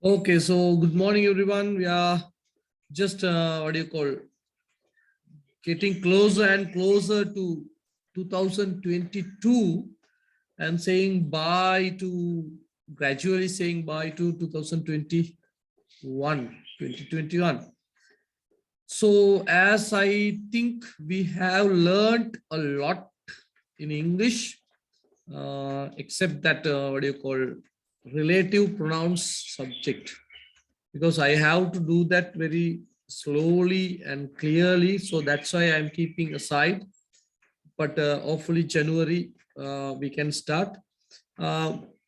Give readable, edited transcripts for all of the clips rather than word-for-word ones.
Okay, so good morning, everyone. We are just getting closer and closer to 2022 and saying bye to gradually saying bye to 2021. So, as I think we have learned a lot in English, except that relative pronouns subject, because I have to do that very slowly and clearly. So that's why I'm keeping aside. But hopefully January we can start.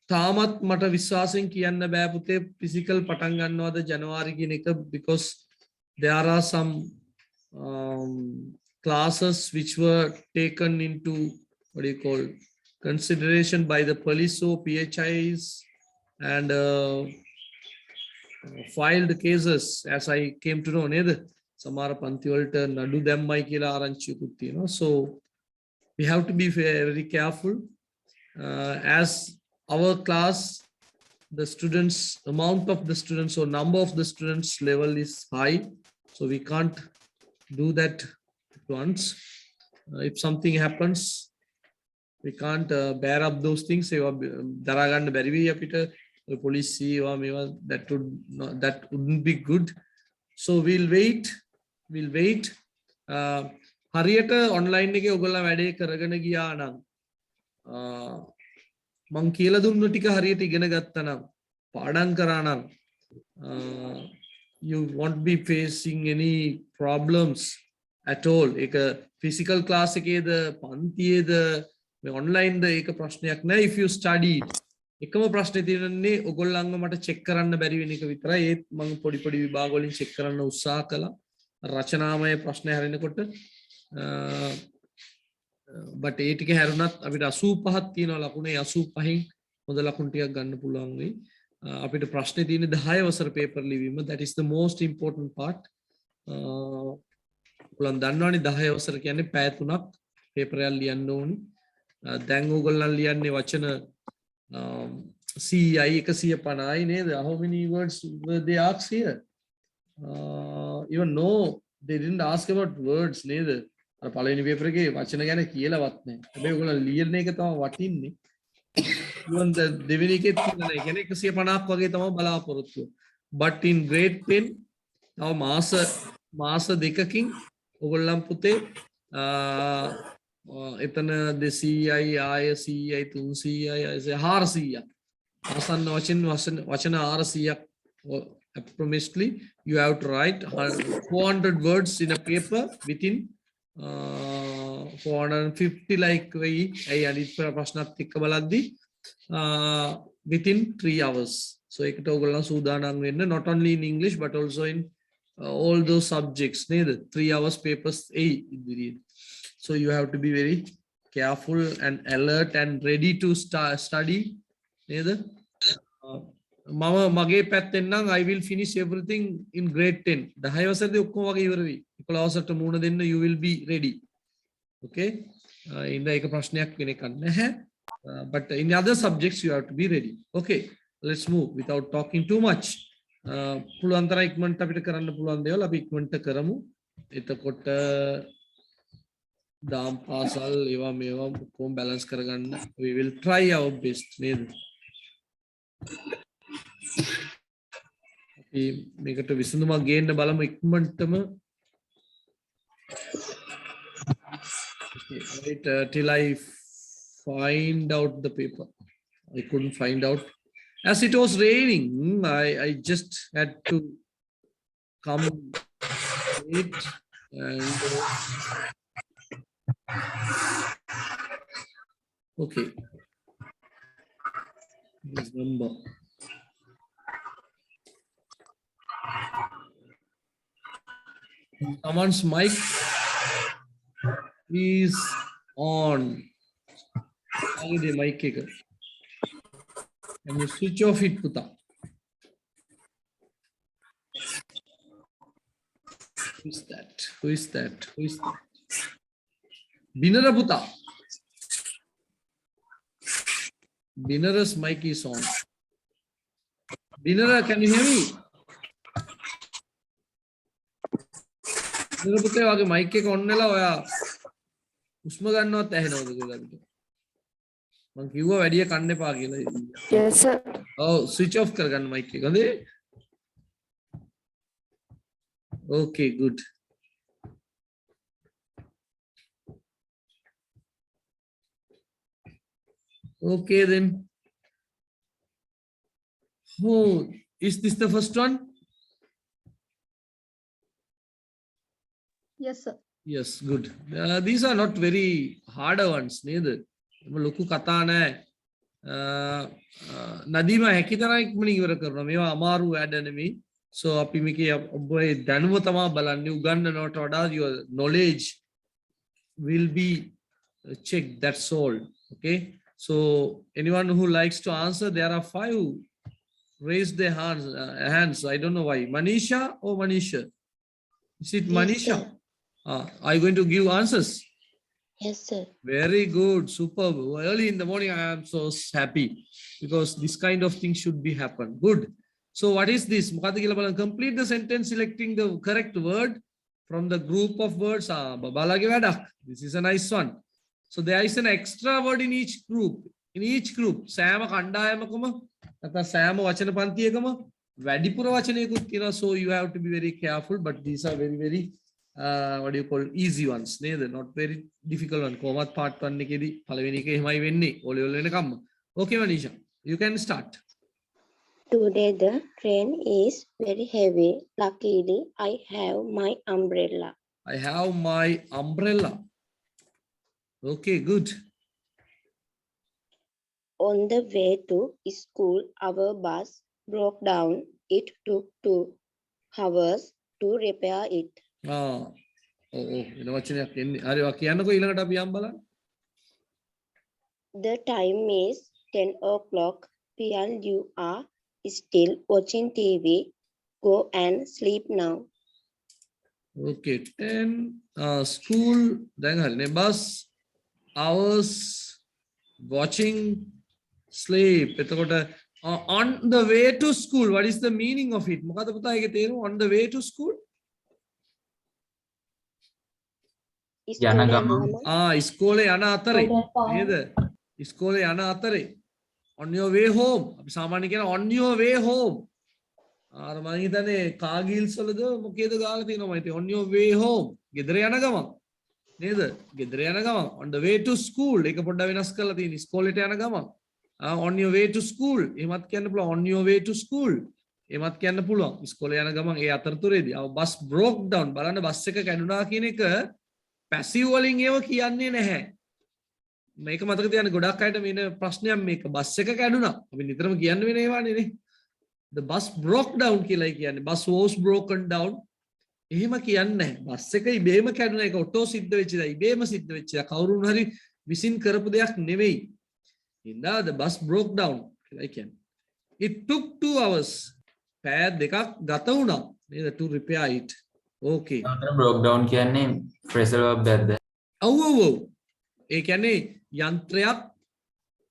තාමත් මට විශ්වාසයෙන් කියන්න බෑ පුතේ physical පටන් ගන්නවද ජනවාරි කියන එක, because there are some classes which were taken into consideration by the police or PHIs and filed cases, as I came to know නේද සමහර පන්ති වලට නඩු දැම්මයි කියලා ආරංචියකුත් තියෙනවා. So we have to be very careful as our class, the students, amount of the students or number of the students level is high, so we can't do that at once. If something happens, we can't bear up those things. දරා ගන්න බැරි වෙයි අපිට police that wouldn't be good. So we'll wait හරියට online එකේ ඔයගොල්ලෝ වැඩේ කරගෙන ගියා නම් මං කියලා දුන්න ටික හරියට ඉගෙන ගත්තා නම් පාඩම් කරා නම් you won't be facing any problems at all. ඒක physical class එකේද පන්තියේද online ද ඒක ප්‍රශ්නයක් නෑ. If you studied, එකම ප්‍රශ්නේ තියෙන්නේ ඔයගොල්ලන්ව මට චෙක් කරන්න බැරි වෙන එක විතරයි. ඒත් මම පොඩි විභාග වලින් චෙක් කරන්න උත්සාහ කළා රචනාමය ප්‍රශ්න හැරෙනකොට. but ඒ ටික හැරුණත් අපිට 85ක් තියෙනවා ලකුණේ. 85න් හොඳ ලකුණු ටිකක් ගන්න පුළුවන් වෙයි. අපිට ප්‍රශ්නේ තියෙන්නේ 10 වසර පේපර් ලිවීම. that is the most important part. ඔයගොල්ලන් දන්නවනේ 10 වසර කියන්නේ පැය 3ක් පේපර් එකක් ලියන්න ඕනේ. දැන් ඕගොල්ලන් ලියන්නේ වචන CI 150යි නේද? How many words were they asked here? Even no, they didn't ask about words නේද? අර පළවෙනි පේපර් එකේ වචන ගැන කියලාවත් නැහැ. හැබැයි ඔයගොල්ලෝ ලියන එක තමයි වටින්නේ. even දෙවෙනි එකේ තියෙන ඒ කියන්නේ 150ක් වගේ තමයි බලාපොරොත්තු. but in grade 10 තව මාස දෙකකින් ඔයගොල්ලන් පුතේ එතන 200යි ආය 100යි 300යි 400ක් ආසන්න වචන 400ක් approximately you have to write 400 words in a paper within 450 like වෙයි. ඇයි අනිත් ප්‍රශ්නත් එක්ක බලද්දි within 3 hours. so ඒකට ඔයගොල්ලන් සූදානම් වෙන්න, not only in English but also in all those subjects නේද? 3 hours papers ඉදිරියේ. so you have to be very careful and alert and ready to study නේද? මම මගේ පැත්තෙන් නම් I will finish everything in grade 10. 10 වසරේදී ඔක්කොම වගේ ඉවර වෙයි. 11 වසරට මුණ දෙන්න you will be ready. okay? ඉන්න එක ප්‍රශ්නයක් වෙන එකක් නැහැ. but in other subjects you have to be ready. okay, let's move without talking too much. පුළුවන් තරම් ඉක්මනට අපිට කරන්න පුළුවන් දේවල් අපි ඉක්මනට කරමු. එතකොට දාම් පාසල් ඒවා මේවා කොහොම බැලන්ස් කරගන්න we will try our best නේද? අපි මේකට විසඳුමක් ගේන්න බලමු ඉක්මනටම. wait till I find out the paper. I couldn't find out as it was raining. I just had to come late and okay, this number someone's mic is on. The mic එක. Can you switch off it, Puta? Who is that? Who is that? Who is that? Binara Puta. Binara's mic is on. Dinner, can you hear me? Dinner පුතේ වගේ mic එක on වෙලා ඔයා හුස්ම ගන්නවත් ඇහෙනවද කියලා අපිට. මං කිව්වා වැඩිය කන්න එපා කියලා. Yes, sir. ඔව් switch off කරගන්න mic එක. හොඳේ? Okay, good. Okay then. Oh, is this the first one? Yes, sir. Yes, good. These are not very harder ones neither. ලොකු කතා නැහැ. නදීම හැකිතරම් ඉක්මනින් ඉවර කරනවා. මේවා අමාරු වැඩ නෙමෙයි. So අපි මේකේ ඔබේ දැනුම තමයි බලන්නේ. උගන්නනවට වඩා your knowledge will be checked. That's all. Okay. So anyone who likes to answer, there are 5 raise their hands. I don't know why. Manisha or Manisha? Is it Manisha? Are you going to give answers? Yes, sir. Very good, superb. Early in the morning, I am so happy because this kind of thing should be happen. Good. So what is this? Complete the sentence selecting the correct word from the group of words. This is a nice one. So there is an extra word in each group. In each group, Sama Kandayamakuma, Sama Vachana Pantiyakama, Vadipura Vachanekut, so you have to be very careful, but these are very, very what do you call easy ones. Neither not very difficult one. Komat part one nikedi, Palavinike Himai Venni, Oleolena. Okay, Manisha, you can start. Today the rain is very heavy. Luckily, I have my umbrella. I have my umbrella. Okay, good. On the way to school, our bus broke down. It took 2 hours to repair it. The time is 10 o'clock. While you are still watching TV, go and sleep now. Okay, 10 school, bus, hours, watching, sleep. On the way to school, what is the meaning of it? On the way to school? Iskole yana athare. Iskole yana athare. On your way home. On your way home. On your way home. On the way to school. On your way to school. On your way to school. Bus broke down. Passive වලින් ඒව කියන්නේ නැහැ. මේක මතක තියාගන්න ගොඩක් අයට මේ ප්‍රශ්නයක් මේක බස් එක කැඩුනා. අපි නිතරම කියන්න වෙන ඒවානේ නේ. The bus broke down කියලායි කියන්නේ. Bus was broken down. එහෙම කියන්නේ නැහැ. බස් එක ඉබේම කැඩුනා. ඒක ඔටෝ සිද්ධ වෙච්ච දා. ඉබේම සිද්ධ වෙච්ච දා. කවුරුන් හරි විසින් කරපු දෙයක් නෙවෙයි. ඉඳා the bus broke down කියලායි කියන්නේ. It took 2 hours. පැය දෙකක් ගත වුණා. නේද to repair it. Okay. Broke down කියන්නේ phrasal verb එකක්ද? ඔව්. ඒ කියන්නේ යන්ත්‍රයක්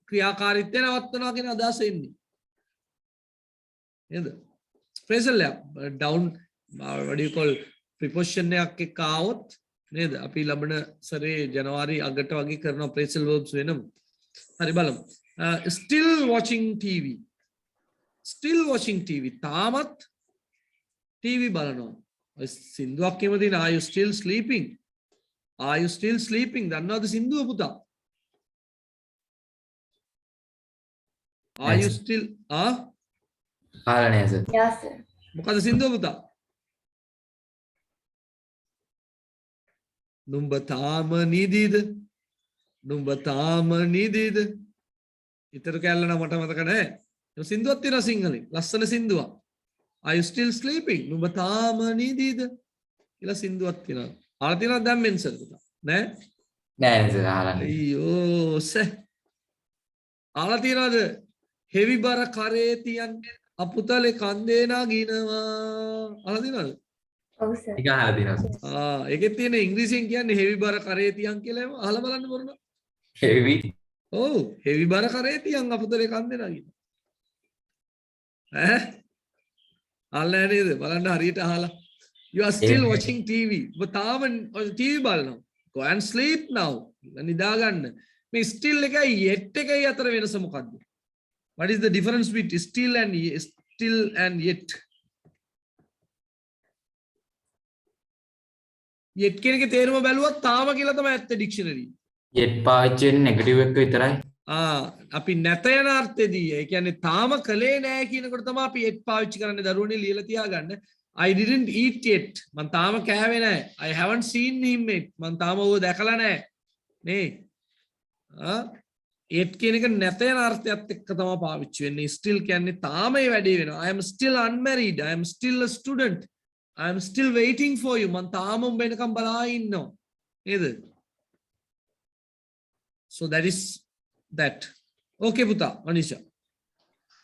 ක්‍රියාකාරීත්වය නවත්තනවා කියන අදහස එන්නේ. නේද? phrasal එක down what do you call preposition එකක් එක්ක ආවොත් නේද? අපි ලබන සැරේ ජනවාරි අගට වගේ කරන phrasal verbs වෙනමු. හරි බලමු. Still watching TV. Still watching TV. තාමත් TV බලනවා. සින්දුවක් කියම තියෙන are you still sleeping? Are you still sleeping? දන්නවද සින්දුව පුතා? Are you still ආලනේ සර්. Yes, sir. මොකද සින්දුව පුතා? නුඹ තාම නිදිද? නුඹ තාම නිදිද? ඊතර කැල්ල නම් මට මතක නැහැ. ඒ සින්දුවක් තියෙනවා සිංහලෙන්. ලස්සන සින්දුවක්. Are you still sleeping? නුඹ තාම නිදිද? කියලා සින්දුවක් තියෙනවා. අහලා තියෙනවද දැන් මෙන්සර් පුතා? නෑ? නෑ සර් අහලා නෑ. අයියෝ සෑ. අහලා තියෙනවද? හෙවි බර කරේ තියන් අපුතලේ කන්දේ නගිනවා. අහලා තියෙනවද? ඔව් සර්. ටික අහලා තියෙනවා. ඒකේ තියෙන ඉංග්‍රීසියෙන් කියන්නේ හෙවි බර කරේ තියන් කියලා එහෙම අහලා බලන්න බොරුනා. heavy. ඔව් හෙවි බර කරේ තියන් අපුතලේ කන්දේ නගිනවා. ඈ අහලා නැහැ නේද? බලන්න හරියට අහලා. You are still watching TV. ඔබ තාම TV බලනවා. Go and sleep now. නිදා ගන්න. මේ still එකයි yet එකයි අතර වෙනස මොකද්ද? What is the difference between still and yet? yet කියන එකේ තේරුම බැලුවොත් තාම කියලා තමයි ඇත්ත ඩික්ෂනරි. yet පාවිච්චි වෙන්නේ නෙගටිව් එක විතරයි. අපි නැත යන අර්ථයේදී ඒ කියන්නේ තාම කලේ නැහැ කියනකොට තමයි අපි yet පාවිච්චි කරන්නේ දරුවනේ ලියලා තියාගන්න. I didn't eat yet. මං තාම කෑවේ නැහැ. I haven't seen him yet. මං තාම ඌව දැකලා නැහැ. නේ? yet කියන එක නැත යන අර්ථයත් එක්ක තමයි පාවිච්චි වෙන්නේ. still කියන්නේ තාම ඒ වැඩේ වෙනවා. I am still unmarried. I am still a student. I am still waiting for you. මං තාම උඹ එනකම් බලා ඉන්නවා. නේද? So that is that. Okay, Puta, Anisha.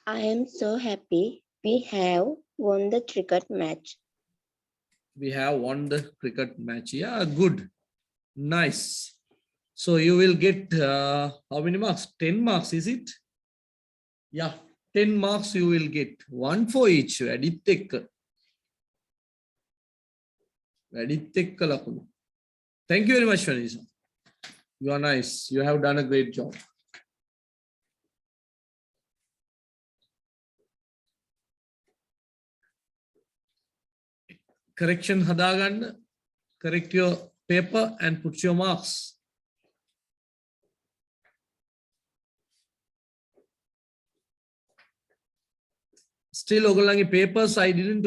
I am so happy we have won the cricket match. We have won the cricket match. Yeah, good. Nice. So you will get how many marks? 10 marks, is it? Yeah, 10 marks you will get. One for each. Thank you very much, Anisha. You are nice. You have done a great job. Correction hadaganna, correct your paper and put your marks. Still ogalange papers I didn't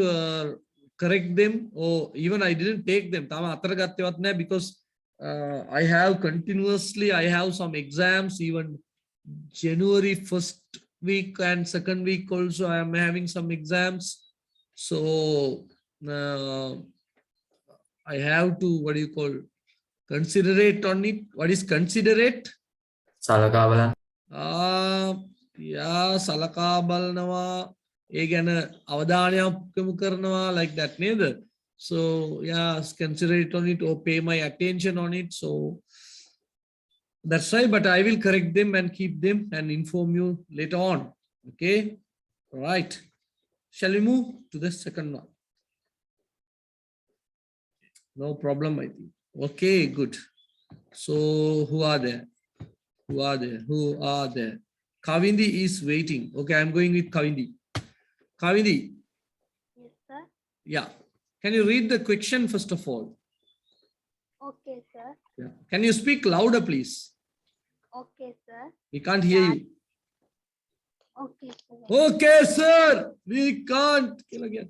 correct them, or even I didn't take them. Tama atara gattewat naha because I have continuously, I have some exams, even January 1st week and 2nd week also I am having some exams. So I have to, what do you call, considerate on it. What is considerate? සලකා බලන්න. Yeah, සලකා බලනවා. ඒ ගැන අවධානයක් යොමු කරනවා, like that නේද? So yeah, considerate on it or pay my attention on it. So that's right, but I will correct them and keep them and inform you later on. Okay, all right. Shall we move to the second one? No problem, I think. Okay, good. So who are there? Who are there? Who are there? Kavindi is waiting. Okay, I'm going with Kavindi. Kavindi. Yes, sir. Yeah. Can you read the question first of all? Okay, sir. Yeah. Can you speak louder, please? Okay, sir. We can't hear you. Okay, sir. Okay, sir. We can't. Kill again.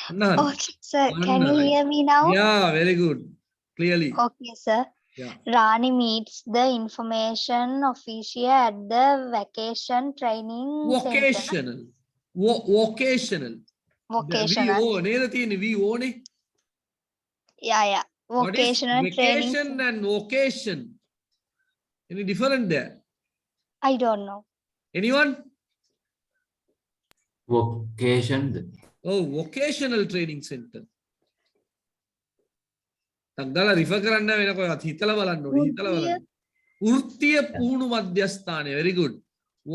Anna. Okay, sir. Can Anna, you right. hear me now? Yeah, very good. Clearly. Okay, sir. Yeah. Rani meets the information officer at the vacation training center. Vocational. Vocational. Vocational. We own. We own it. Yeah. What is Vocational training. vacation and vocation? Any different there? I don't know. Anyone? Vocation. Oh, vocational training center. තග්ගල refer කරන්න වෙන කොහෙවත් හිතලා බලන්න ඕනේ. හිතලා බලන්න. වෘත්තීය පුහුණු මධ්‍යස්ථානය. very good.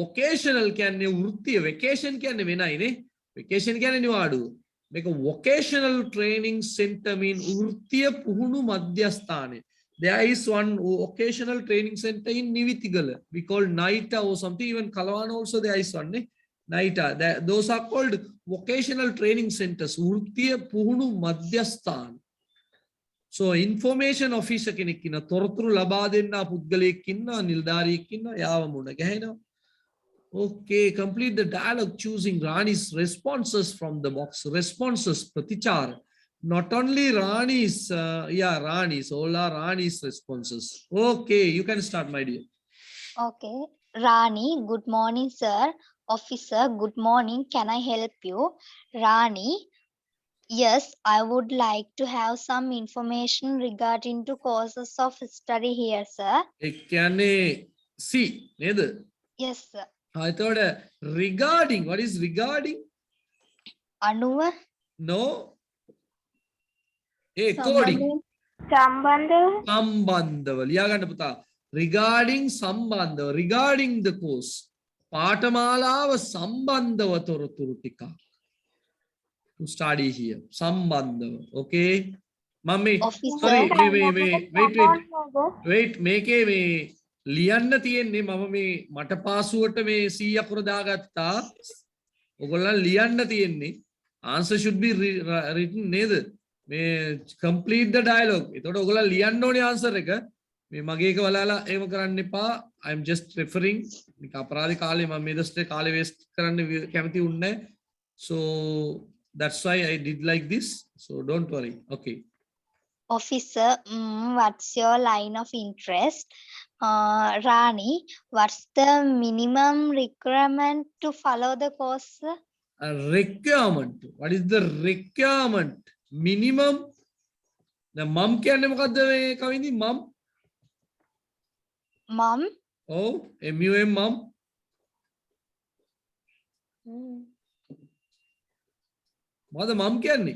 vocational කියන්නේ වෘත්තීය, vacation කියන්නේ වෙනයි නේ. vacation කියන්නේ නිවාඩුව. මේක vocational training center mean වෘත්තීය පුහුණු මධ්‍යස්ථානය. There is one vocational training center in Nivitigala. We call NITA or something. Even Kalavana also there is one. NITA. Those are called vocational training centers. වෘත්තීය පුහුණු මධ්‍යස්ථාන. So information officer කෙනෙක් ඉන්න තොරතුරු ලබා දෙන්න පුද්ගලයෙක් ඉන්න නිලධාරියෙක් ඉන්න යාව මුණ ගැහෙනවා. Okay, complete the dialogue choosing Rani's responses from the box. Responses ප්‍රතිචාර. Not only Rani's, Rani's, all are Rani's responses. Okay, you can start, my dear. Okay. Rani, good morning, sir. Officer, good morning. Can I help you? Rani, yes, I would like to have some information regarding to courses of study here, sir. ඒ කියන්නේ see නේද? Yes, sir. එතකොට regarding, what is regarding? Anuva. No. According. සම්බන්ධව ලියා ගන්න පුතා. regarding සම්බන්ධව, regarding the course. පාඨමාලාව සම්බන්ධව තොරතුරු ටිකක්. to study here. Sambandhava. Okay. Mummy, Officer. sorry, wait, මේකේ මේ ලියන්න තියෙන්නේ මම මේ මට පාසුවට මේ 100 අකුර දාගත්තා. ඔයගොල්ලන් ලියන්න තියෙන්නේ. Answer should be written නේද? මේ complete the dialogue. එතකොට ඔයගොල්ලන් ලියන්න ඕනේ answer එක. මේ මගේ එක වලාලා එහෙම කරන්න එපා. I am just referring. මේක අපරාධ කාලේ මම මේ දවස්වල කාලේ waste කරන්න කැමති උන්නේ. So that's why I did like this. So don't worry. Okay. Officer, what's your line of interest? Rani, what's the minimum requirement to follow the course? A requirement. What is the requirement? Minimum. The mum කියන්නේ මොකද්ද මේ කවින්දි mum? Mom, Oh, MUM mum. මොකද mum කියන්නේ?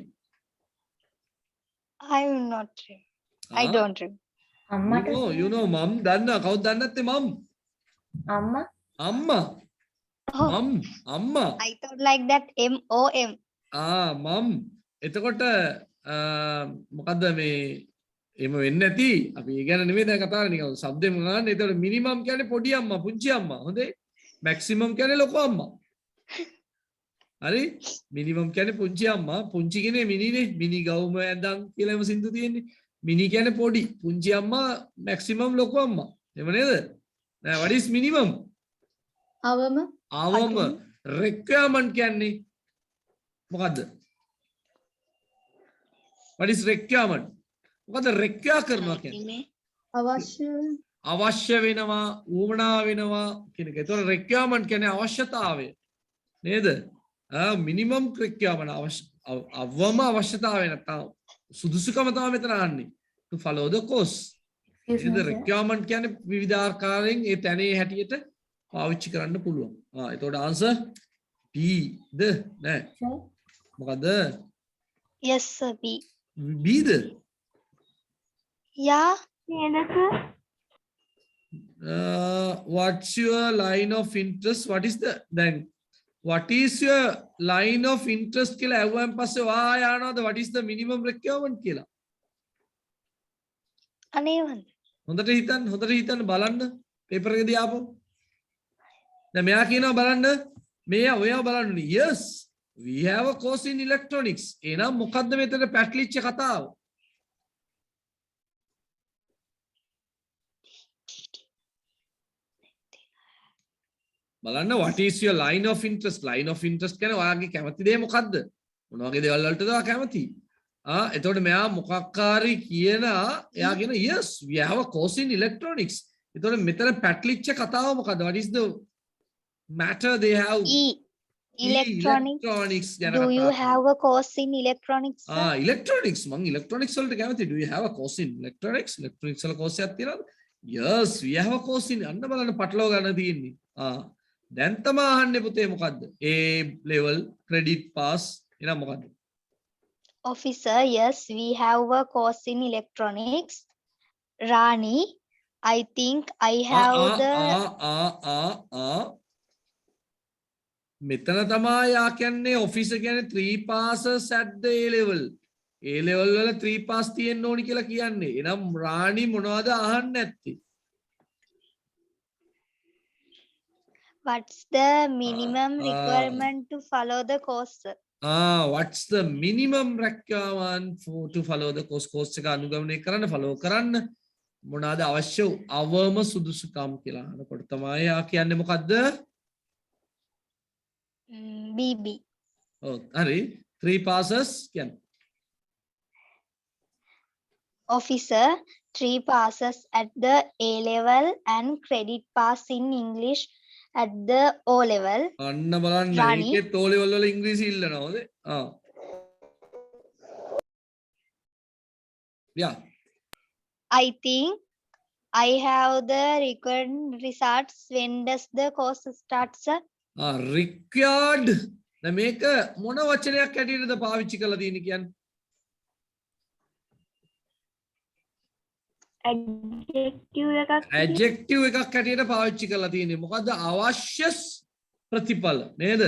I'm not sure. I Ah, don't remember. You know mum දන්නා කවුද දන්නේ නැත්තේ mum? අම්මා අම්මා. Oh, mum අම්මා. I thought like that MOM. මම් එතකොට මොකද්ද මේ එහෙම වෙන්නේ නැති අපි ඒ ගැන නෙමෙයි දැන් කතා කරන්නේ නිකන් શબ્දෙම ගන්න. ඒතකොට මිනිමම් කියන්නේ පොඩි අම්මා පුංචි අම්මා. හොඳේ. මැක්සිමම් කියන්නේ ලොකු අම්මා. හරි? මිනිමම් කියන්නේ පුංචි අම්මා. පුංචි කියන්නේ මිනිනේ. මිනි ගවුම ඇඳන් කියලා එම සින්දු තියෙන්නේ. මිනි කියන්නේ පොඩි. පුංචි අම්මා මැක්සිමම් ලොකු අම්මා. එහෙම නේද? now what is minimum? අවම අවම requirement කියන්නේ මොකද්ද? what is requirement? මොකද require කරනවා කියන්නේ අවශ්‍ය අවශ්‍ය වෙනවා උවමනා වෙනවා කියන එක. ඒතකොට requirement කියන්නේ අවශ්‍යතාවය නේද? minimum requirement අවම අවශ්‍යතාවය නැත්නම් සුදුසුකම තමයි මෙතන අහන්නේ to follow the course. excuse me නේද? sir. requirement කියන්නේ විවිධ ආකාරයෙන් ඒ තැනේ හැටියට පාවිච්චි කරන්න පුළුවන්. එතකොට answer B ද නෑ Sir. මොකද Yes, sir. B. B the Yeah. what's your line of interest? What is the then what is your line of interest කියලා ඇහුවන් පස්සේ වා යනවාද what is the minimum requirement කියලා අනේවන්ද. හොඳට හිතන්න බලන්න පේපර් එක දිහා දැන් මෙයා කියනවා බලන්න මෙයා ඔයා බලන්න yes we have a course in electronics එහෙනම් මොකද්ද මෙතන පැටලිච්ච කතාව බලන්න what is your line of interest කියන්නේ ඔයාගේ කැමති දේ මොකද්ද මොන වගේ දේවල් වලටද ඔයා කැමති එතකොට මෙයා මොකක් හරි කියනවා එයා කියන yes we have a course in electronics එතකොට මෙතන පැටලිච්ච කතාව මොකද්ද what is the matter they have E. Electronics. ගැන Do you කතා have a course in electronics? Sir? electronics මං electronics වලට කැමති do you have a course in electronics වල course එකක් තියෙනවද yes we have a course in අන්න බලන්න පටලව ගන්න තියෙන්නේ දැන් තමයි අහන්නේ පුතේ මොකද්ද A level credit pass එහෙනම් මොකද්ද Officer, yes, we have a course in electronics. Rani, I think I have the. මෙතන තමයි යා කියන්නේ ඔෆිසර් කියන්නේ 3 passes at the A level. A level වල 3 pass තියෙන්න ඕනි කියලා කියන්නේ. එහෙනම් රාණි මොනවද අහන්නේ නැත්තේ? What's the minimum requirement to follow the course? Sir? What's the minimum requirement to follow the course? Course එක අනුගමනය කරන්න follow කරන්න මොනවාද අවශ්‍ය අවම සුදුසුකම් කියලා අහනකොට තමයි යා කියන්නේ මොකද්ද? BB. ඔව් හරි 3 passes කියන්නේ Officer, 3 passes at the A level and credit pass in English at the O level. අන්න බලන්න රාණි. ඒකේ O level වල ඉංග්‍රීසි ඉල්ලනවා හොඳේ yeah I think I have the required results. When does the course start, sir? required දැන් මේක මොන වචනයක් ඇටියටද පාවිච්චි කරලා තියෙන්නේ කියන්නේ adjective එකක් ඇටියට පාවිච්චි කරලා තියෙන්නේ මොකද්ද අවශ්‍ය ප්‍රතිඵල නේද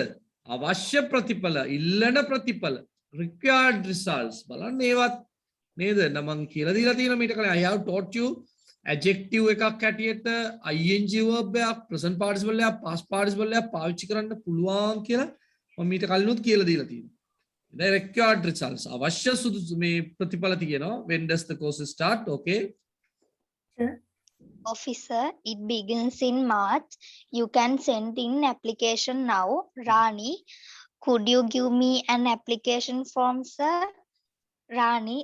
අවශ්‍ය ප්‍රතිඵල ඉල්ලන ප්‍රතිඵල required results බලන්න ඒවත් නේද මම කියලා දීලා තියෙන මීට කලින් I have taught you adjective එකක් හැටියට ing verb එකක් present participle එකක් past participle එකක් පාවිච්චි කරන්න පුළුවන් කියලා මම මීට කලිනුත් කියලා දීලා තියෙනවා. දැන් required results අවශ්‍ය සුදුසු මේ ප්‍රතිඵල තියෙනවා. When does the course start? Okay. Officer, it begins in March. You can send in application now. Rani, could you give me an application form, sir? Rani,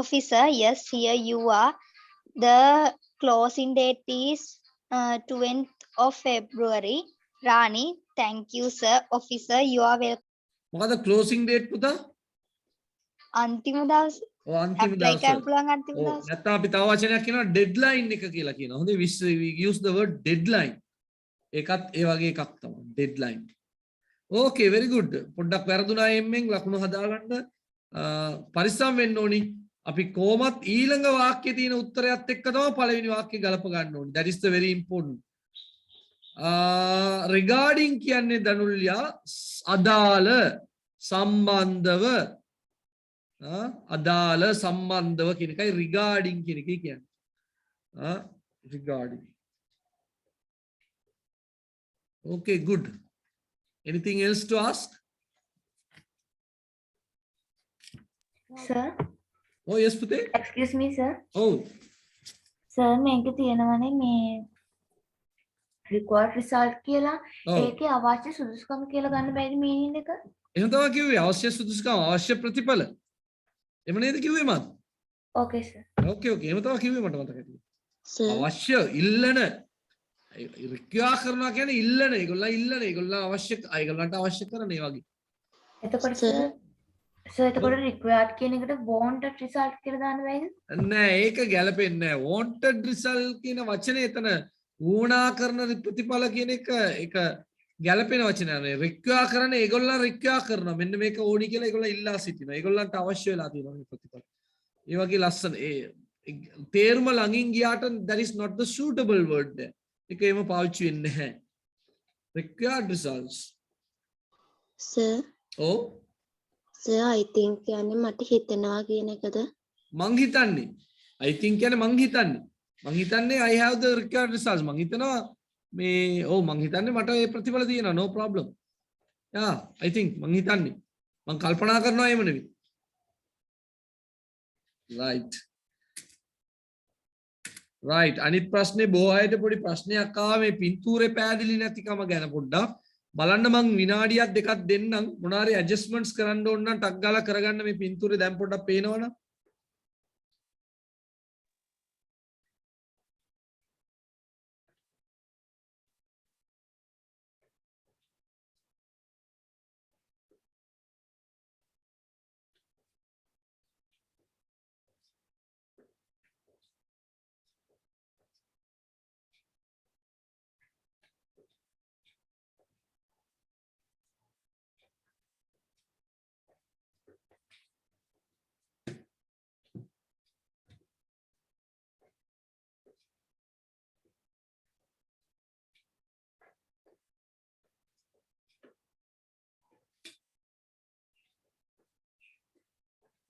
officer, yes, here you are. The closing date is 20th of February. Rani, thank you, sir. Officer, you are welcome. මොකද closing date පුතා? අන්තිම දවස ඔව් අන්තිම apply දවස. කරන්න පුළුවන් අන්තිම ඔව් දවස. නැත්නම් අපි තව වචනයක් කියනවා deadline එක කියලා කියනවා. හොඳේ we use the word deadline. ඒකත් ඒ වගේ එකක් තමයි deadline. Okay, very good. පොඩ්ඩක් වැරදුනා එම්ෙන් ලකුණු හදාගන්න පරිස්සම් වෙන්න ඕනි. අපි කොහොමත් ඊළඟ වාක්‍යයේ තියෙන උත්තරයත් එක්ක තමයි පළවෙනි වාක්‍යය ගලප ගන්න ඕනි. That is the very important. Regarding කියන්නේ දනුල්යා අදාළ සම්බන්ධව අදාළ සම්බන්ධව කියන එකයි regarding කියන එකයි කියන්නේ. Regarding. Okay, good. Anything else to ask? Sir, Oh, yes, Pute. excuse me, sir. Oh, Sir, මේක තියෙනවනේ මේ required result කියලා. oh. ඒකේ අවශ්‍ය සුදුසුකම් කියලා ගන්න බැරි meaning එක. එහෙනම් තමයි කිව්වේ අවශ්‍ය සුදුසුකම් අවශ්‍ය ප්‍රතිඵල. එහෙම නේද කිව්වේ මම? Okay, sir. Okay, okay. එහෙම තමයි කිව්වේ මට මතකයි. Sir, අවශ්‍ය ඉල්ලන රික්වයා කරනවා කියන්නේ ඉල්ලන ඒගොල්ලන් අවශ්‍ය ඒගොල්ලන්ට අවශ්‍ය කරන ඒ වගේ. එතකොට Sir. sir එතකොට required කියන එකට wanted result කියලා දාන්න බැයිද? නෑ ඒක ගැලපෙන්නේ නෑ. wanted result කියන වචනේ එතන වුණා කරන ප්‍රතිඵල කියන එක ඒක ගැලපෙන වචනයක් නේ. රික්වයා කරන ඒගොල්ලන් රික්වයා කරනවා. මෙන්න මේක ඕනි කියලා ඒගොල්ලන් ඉල්ලා සිටිනවා. ඒගොල්ලන්ට අවශ්‍ය වෙලා තියෙනවා මේ ප්‍රතිඵල. ඒ වගේ ලස්සන ඒ තේරුම ළඟින් ගියාට that is not the suitable word there. ඒක එහෙම පාවිච්චි වෙන්නේ නැහැ. required results. sir, Oh, sir, I think කියන්නේ මට හිතෙනවා කියන එකද? මං හිතන්නේ I think කියන්නේ මං හිතන්නේ I have the required results. මං හිතනවා මේ මං හිතන්නේ මට ඒ ප්‍රතිඵල තියෙනවා no problem. Yeah, I think මං හිතන්නේ මං කල්පනා කරනවා එහෙම නෙවෙයි. Right. අනිත් ප්‍රශ්නේ බොහෝ අයට පොඩි ප්‍රශ්නයක් ආවා මේ පින්තූරේ පෑදිලි නැතිකම ගැන පොඩ්ඩක් බලන්න මං විනාඩියක් දෙකක් දෙන්නම් මොනාරි ඇඩ්ජස්ට්මන්ට්ස් කරන්න ඕන නම් ටක් ගාලා කරගන්න මේ පින්තූරේ දැන් පොඩ්ඩක් පේනවනම්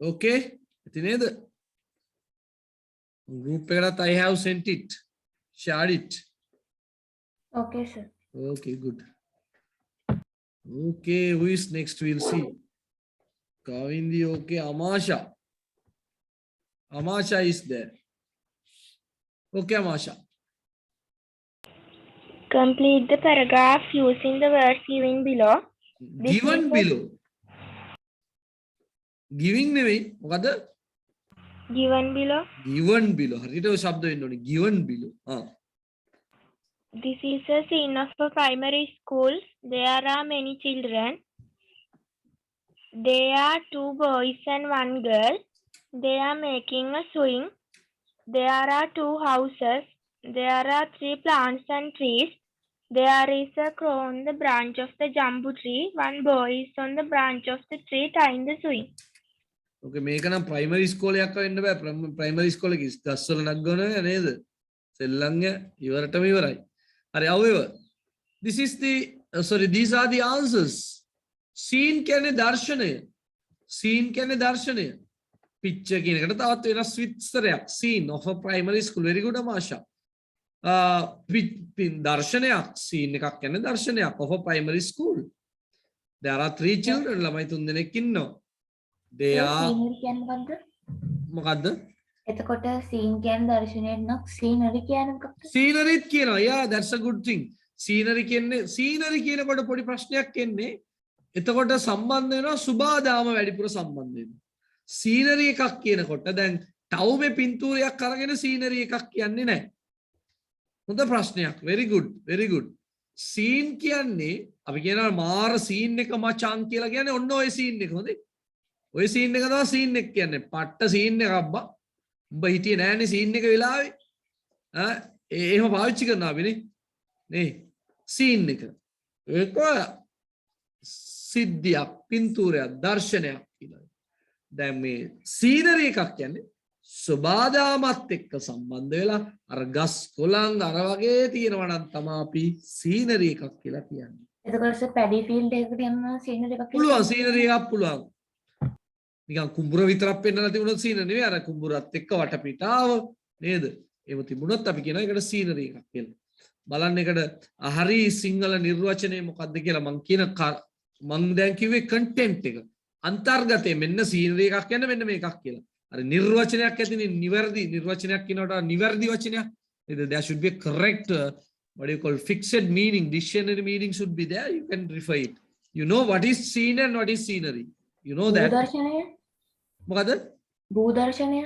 Okay, ඉතින් නේද? Group එකකට I have sent it. Shared it. Okay, sir. Okay, good. Okay, who is next? We'll see. Kavindi, okay. Amasha. Amasha is there. Okay, Amasha. Complete the paragraph using the words given below. Given below. Giving නෙවෙයි මොකද? Given below. Given below. හරියට ඔය શબ્ද වෙන්න ඕනේ. Given below. This is a scene of a primary school. There are many children. There are 2 boys and 1 girl. They are making a swing. There are 2 houses. There are 3 plants and trees. There is a crow on the branch of the jambu tree. 1 boy is on the branch of the tree tying the swing. Okay, මේක නම් primary school එකක් වෙන්න බෑ. primary school එකේ ගස්වල නග්ගනවා නේද? සෙල්ලංග ඉවරටම ඉවරයි. හරි, however, this is the these are the answers. Scene කියන්නේ දර්ශනය. scene කියන්නේ දර්ශනය. picture කියන එකට තවත් වෙනස් විස්තරයක්. scene of a primary school. very good Amasha. දර්ශනයක් scene එකක් කියන්නේ දර්ශනයක් of a primary school. there are 3 children ළමයි 3 දෙනෙක් ඉන්නවා. they are සීනරි කියන්නේ මොකද්ද? මොකද්ද? එතකොට සීන් කියන්නේ දර්ශනයක් නම් සීනරි කියන්නේ මොකක්ද? scenery කියනවා. yeah that's a good thing. scenery කියන්නේ scenery කියනකොට පොඩි ප්‍රශ්නයක් එන්නේ. එතකොට සම්බන්ධ වෙනවා සුබාදාම වැඩිපුර සම්බන්ධ වෙනවා. scenery එකක් කියනකොට දැන් ටවුමේ පින්තූරයක් අරගෙන scenery එකක් කියන්නේ නැහැ. හොඳ ප්‍රශ්නයක්. very good very good. scene කියන්නේ අපි කියනවා මාර scene එක මචං කියලා කියන්නේ ඔන්න ඔය scene එක. හොඳේ. ඔය scene එක තමයි scene එක කියන්නේ. පට්ට scene එකක් අබ්බා. උඹ හිටියේ නෑනේ scene එක වෙලාවේ. එහෙම පාවිච්චි කරනවා අපි නේ. නේ scene එක. ඒක සිද්ධියක්, පින්තූරයක්, දර්ශනයක් කියලා. දැන් මේ scenery එකක් කියන්නේ සබාදාමත් එක්ක සම්බන්ධ වෙලා අර ගස් කොළන් අර වගේ තියෙනවා නම් තමයි අපි scenery එකක් කියලා කියන්නේ. එතකොට පැඩි ෆීල්ඩ් එකකට යන සීනරි එකක් පුළුවන් scenery එකක් පුළුවන්. නිකන් කුඹුර විතරක් පෙන්නලා තිබුණොත් scenery නෙවෙයි අර කුඹුරත් එක්ක වටපිටාව නේද? එහෙම තිබුණොත් අපි කියනවා ඒකට scenery එකක් කියලා. බලන්න ඒකට හරි සිංහල නිර්වචනය මොකක්ද කියලා මං දැන් කිව්වේ content එක. අන්තර්ගතය මෙන්න scenery එකක් කියන්නේ මෙන්න මේකක් කියලා. අර නිර්වචනයක් ඇතිනේ නිවැරදි නිර්වචනයක් කියනකොට නිවැරදි වචනයක් නේද? there should be a correct what do you call fixed meaning, dictionary meaning should be there. You can refer it. You know what is scene and what is scenery. You know that. දර්ශනය මොකද? භූදර්ශනය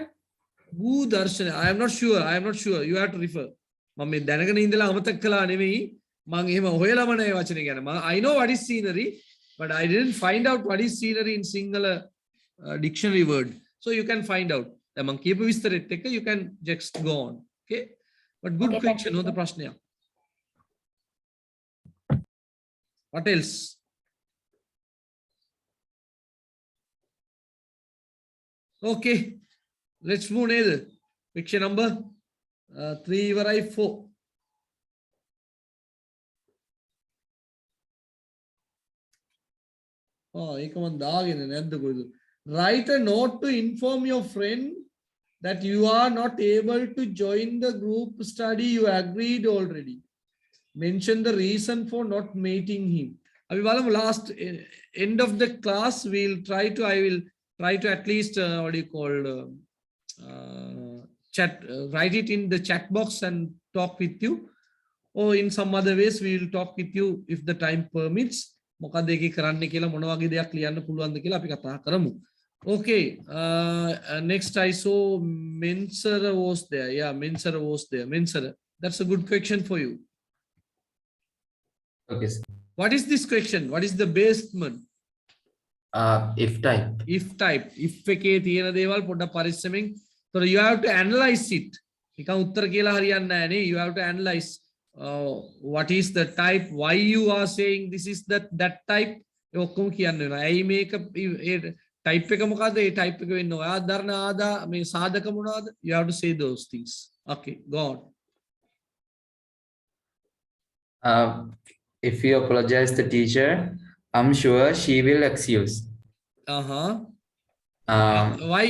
භූදර්ශනය. I am not sure. You have to refer. මම මේ දැනගෙන ඉඳලා අමතක කළා නෙවෙයි. මම එහෙම හොයලාම නැහැ වචනේ ගැන. I know what is scenery but I didn't find out what is scenery in Sinhala dictionary word. So you can find out. දැන් මම කියපු විස්තරෙත් එක්ක you can just go on. Okay? But good Okay, question. thank you, හොඳ ප්‍රශ්නයක්. What else? Okay. Let's move ned. Picture number 3 ඉවරයි 4. ඒක මම දාගෙන නැද්ද කොයිද? Write a note to inform your friend that you are not able to join the group study you agreed already. Mention the reason for not meeting him. අපි බලමු last end of the class I will try to at least what do you call chat write it in the chat box and talk with you, or in some other ways we will talk with you if the time permits. මොකද ඒකේ කරන්න කියලා මොන වගේ දෙයක් ලියන්න පුළුවන්ද කියලා අපි කතා කරමු. Okay, next I saw Mensara was there. Yeah, Mensara was there. Mensara, that's a good question for you. Okay, sir. What is this question? What is the basement? If type. If type. If එකේ තියෙන දේවල් පොඩ්ඩක් පරිස්සමෙන්. So you have to analyze it. නිකන් උත්තර කියලා හරියන්නේ නැහැ නේ. You have to analyze what is the type, why you are saying this is that type. ඒ ඔක්කොම කියන්න වෙනවා. ඇයි මේක type එක මොකද්ද? ඒ type එක වෙන්න ඔයා දරන ආදා මේ සාධක මොනවද? You have to say those things. Okay, go on. If you apologize to the teacher, I'm sure she will excuse. Why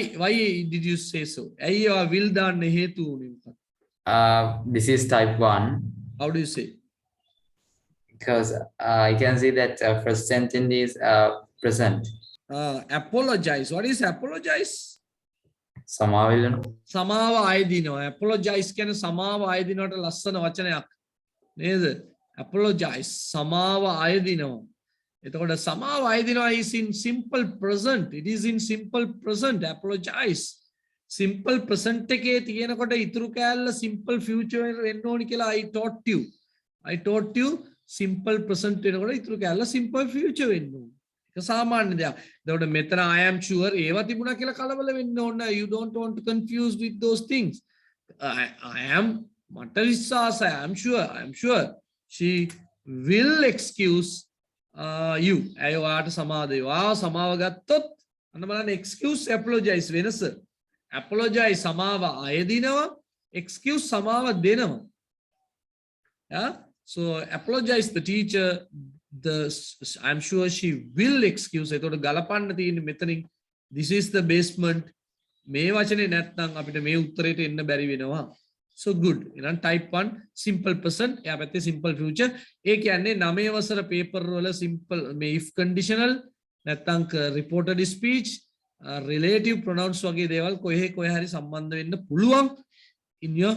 did you say so? ඇයි ඔයා will දාන්න හේතු උනේ මොකක්ද? This is type 1 How do you say? because I can see that first sentence is present. Apologize. What is apologize? සමාවෙන්න. සමාව ආයදිනවා. Apologize කියන්නේ සමාව ආයදිනවට ලස්සන වචනයක් නේද? Apologize. සමාව ආයදිනවා. එතකොට සමාව ආයදිනවා is in simple present. It is in simple present. Apologize. Simple present එකේ තියෙනකොට ඉතුරු කෑල්ල simple future වෙන්න ඕනි කියලා I taught you simple present වෙනකොට ඉතුරු කෑල්ල simple future වෙන්න ඕනි. ඒක සාමාන්‍ය දෙයක්. එතකොට මෙතන I am sure ඒව තිබුණා කියලා කලබල වෙන්න ඕන. You don't want to confuse with those things. I am මට විශ්වාසයි. I am sure she will excuse you. ඇය ඔයාට සමාව දෙනවා. සමාව ගත්තොත් අන්න බලන්න excuse apologize වෙනස. Apologize සමාව අයදිනවා, excuse සමාව දෙනවා. Yeah, so apologize the teacher, I'm sure she will excuse. එතකොට ගලපන්න තියෙන්නේ මෙතනින් this is the basement. මේ වචනේ නැත්නම් අපිට මේ උත්තරේට එන්න බැරි වෙනවා. So good. එහෙනම් type 1 simple present එයා පැත්තේ simple future. ඒ කියන්නේ 9 වසර paper වල simple මේ if conditional නැත්නම් reported speech relative pronouns වගේ දේවල් කොහේ හරි සම්බන්ධ වෙන්න පුළුවන් in your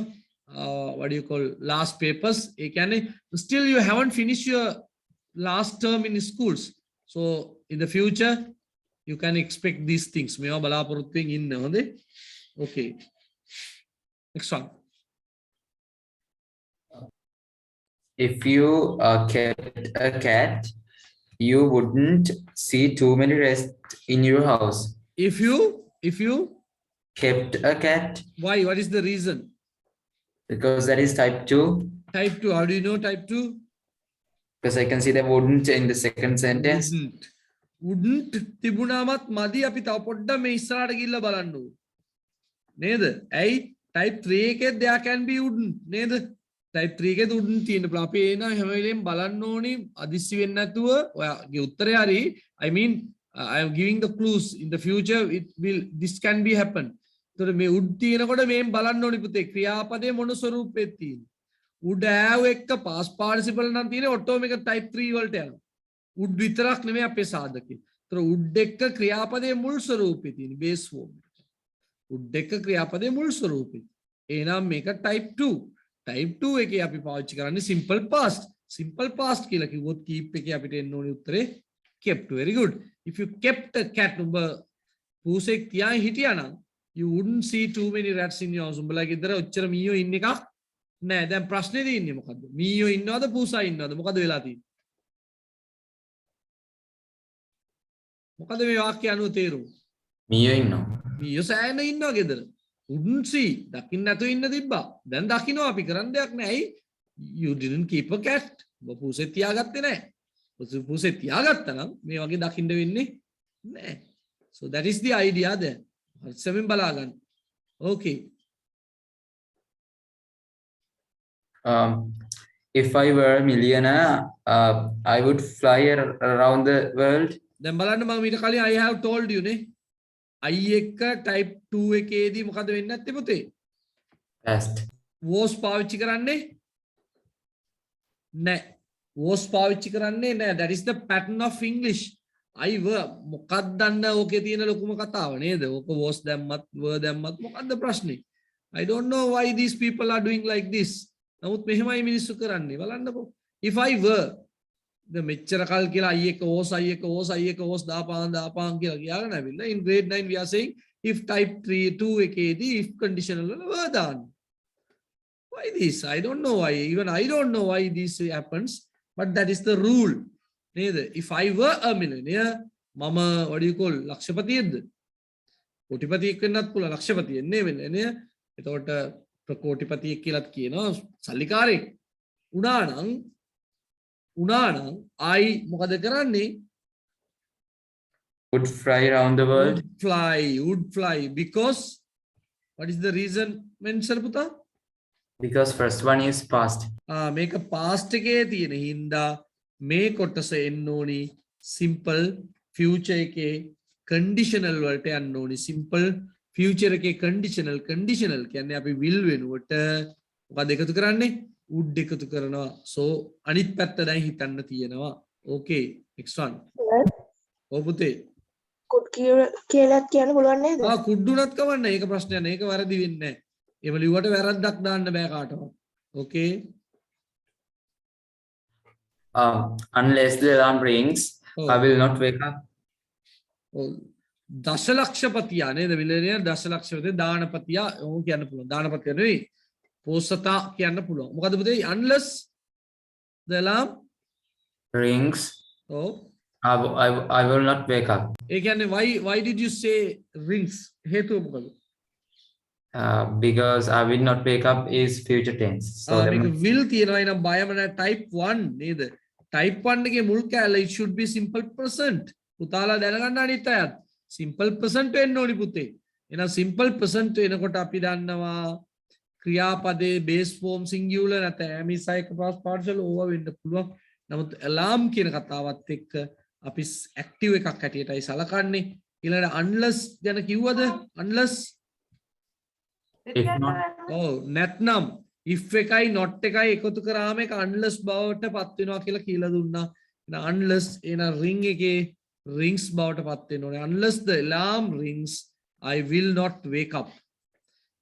what do you call last papers. ඒ කියන්නේ still you haven't finished your last term in schools. So in the future you can expect these things. මේවා බලාපොරොත්තුෙන් ඉන්න හොඳේ. Okay. Next one. If you kept a cat, you wouldn't see too many rats in your house. If you Kept a cat, why? What is the reason? because that is type 2. Type 2. How do you know type 2? Because I can see the wouldn't in the second sentence. Wouldn't තිබුණාමත් මදි අපි තව පොඩ්ඩක් මේ ඉස්සරහට ගිහිල්ලා බලන්න ඕනේ. නේද? ඇයි type 3 එකේ there can be wouldn't නේද? type 3 එකේ wouldn't තියෙන බලා අපි එන හැම වෙලෙම බලන්න ඕනේ අදිස්සි වෙන්නේ නැතුව ඔයාගේ උත්තරේ හරි I mean I am giving the clues in the future this can be happen. ඒතකොට මේ would තියෙනකොට මේන් බලන්න ඕනේ පුතේ ක්‍රියාපදයේ මොන ස්වරූපෙත් තියෙන. would have එක්ක past participle නම් තියෙන්නේ ඔටෝමැටික් type 3 වලට යනවා. would විතරක් නෙමෙයි අපේ සාධකේ. ඒතර would එක්ක ක්‍රියාපදයේ මුල් ස්වරූපේ තියෙන base form. would එක්ක ක්‍රියාපදයේ මුල් ස්වරූපේ. එහෙනම් මේක type 2. type 2 එකේ අපි පාවිච්චි කරන්නේ simple past. simple past කියලා කිව්වොත් keep එකේ අපිට එන්න ඕනේ උත්තරේ kept. Very good. If you kept a cat number පූසෙක් තියාගෙන හිටියා නම් you wouldn't see too many rats in your house. උඹලා ගෙදර ඔච්චර මීයෝ ඉන්න එකක් නෑ. දැන් ප්‍රශ්නේ තියෙන්නේ මොකද්ද? මීයෝ ඉන්නවද පූසා ඉන්නවද? මොකද වෙලා තියෙන්නේ? මොකද මේ වාක්‍ය අනුව තේරුම? මීයෝ ඉන්නවා. මීයෝ සෑහෙන ඉන්නවා ගෙදර. wouldn't see දකින්න නැතුව ඉන්න තිබ්බා. දැන් දකින්නවා අපි කරන්න දෙයක් නෑ. ඇයි? You didn't keep a cat. ඔබ පූසෙ තියාගත්තේ නෑ. පූසෙ තියාගත්තා නම් මේ වගේ දකින්න වෙන්නේ නෑ. So that is the idea there. හරිසමින් බලා ගන්න. Okay. If I were a millionaire, I would fly around the world. දැන් බලන්න මම ඊට කලින් I have told you නේ. I එක type 2 එකේදී මොකද වෙන්නේ නැත්තේ පුතේ? Past. was පාවිච්චි කරන්නේ නැහැ. was පාවිච්චි කරන්නේ නැහැ. That is the pattern of English. I were මොකක්ද දන්න ඕකේ තියෙන ලොකුම කතාව නේද? ඕක was දැම්මත් were දැම්මත් මොකද්ද ප්‍රශ්නේ? I don't know why these people are doing like this. නමුත් මෙහෙමයි මිනිස්සු කරන්නේ. බලන්නකෝ. If I were the මෙච්චර කල් කියලා I එක was දාපාන් කියලා කියාගෙන ආවිල්ලා in grade 9 we are saying if type 2 එකේදී if conditional වල were දාන්න. Why this? I don't know why. Even I don't know why this happens, but that is the rule. නේද? If I were a millionaire මම what do you call ලක්ෂපතියෙක්ද? කොටිපතියෙක් වෙන්නත් පුළුවන් ලක්ෂපතියෙක් නෙවෙයි නේ. එතකොට ප්‍රකෝටිපතියෙක් කියලාත් කියනවා සල්ලිකාරයෙක්. උනා නම් I මොකද කරන්නේ? Would fly around the world. would fly because what is the reason mention පුතා? Because first one is past. මේක past එකේ තියෙන හින්දා මේ කොටස එන්න ඕනි simple future එකේ conditional වලට යන්න ඕනි. simple future එකේ conditional කියන්නේ අපි will වෙනුවට මොකද එකතු කරන්නේ? would එකතු කරනවා. so අනිත් පැත්ත දැන් හිතන්න තියෙනවා. okay next one. ඔව් පුතේ. could කියලාත් කියන්න පුළුවන් නේද? could උනත් කවන්නේ. ඒක ප්‍රශ්නයක් නෑ. ඒක වැරදි වෙන්නේ නෑ. ඒව ලිව්වට වැරද්දක් දාන්න බෑ කාටවත්. okay. Unless the alarm rings, I will not wake up. දශලක්ෂපතියා නේද? මිලියනියර් දශලක්ෂපතිය දානපතියා ඕක කියන්න පුළුවන්. දානපතිය නෙවෙයි. පෝසතා කියන්න පුළුවන්. මොකද පුතේ? unless the alarm Rings, oh I will not wake up. ඒ කියන්නේ why did you say rings? හේතුව මොකද? Because I will not wake up is future tense. So මේක will තියෙනවා නම් බයම නැහැ type 1 නේද? type 1 එකේ මුල් කැලේ it should be simple present. පුතාලා දැනගන්න අනිත් අයත් simple present වෙන්න ඕනි පුතේ. එහෙනම් simple present වෙනකොට අපි දන්නවා ක්‍රියාපදේ base form singular නැත්නම් ඇමිසයික past partial ඕවා වෙන්න පුළුවන්. නමුත් alarm කියන කතාවත් එක්ක අපි active එකක් හැටියටයි සලකන්නේ. ඊළඟට unless ගැන කිව්වද? unless If not, ඔව් නැත්නම් if එකයි not එකයි එකතු කරාම ඒක unless බවට පත් වෙනවා කියලා කියලා දුන්නා. එහෙනම් unless එන ring එකේ rings බවට පත් වෙන්න ඕනේ. unless the alarm rings I will not wake up.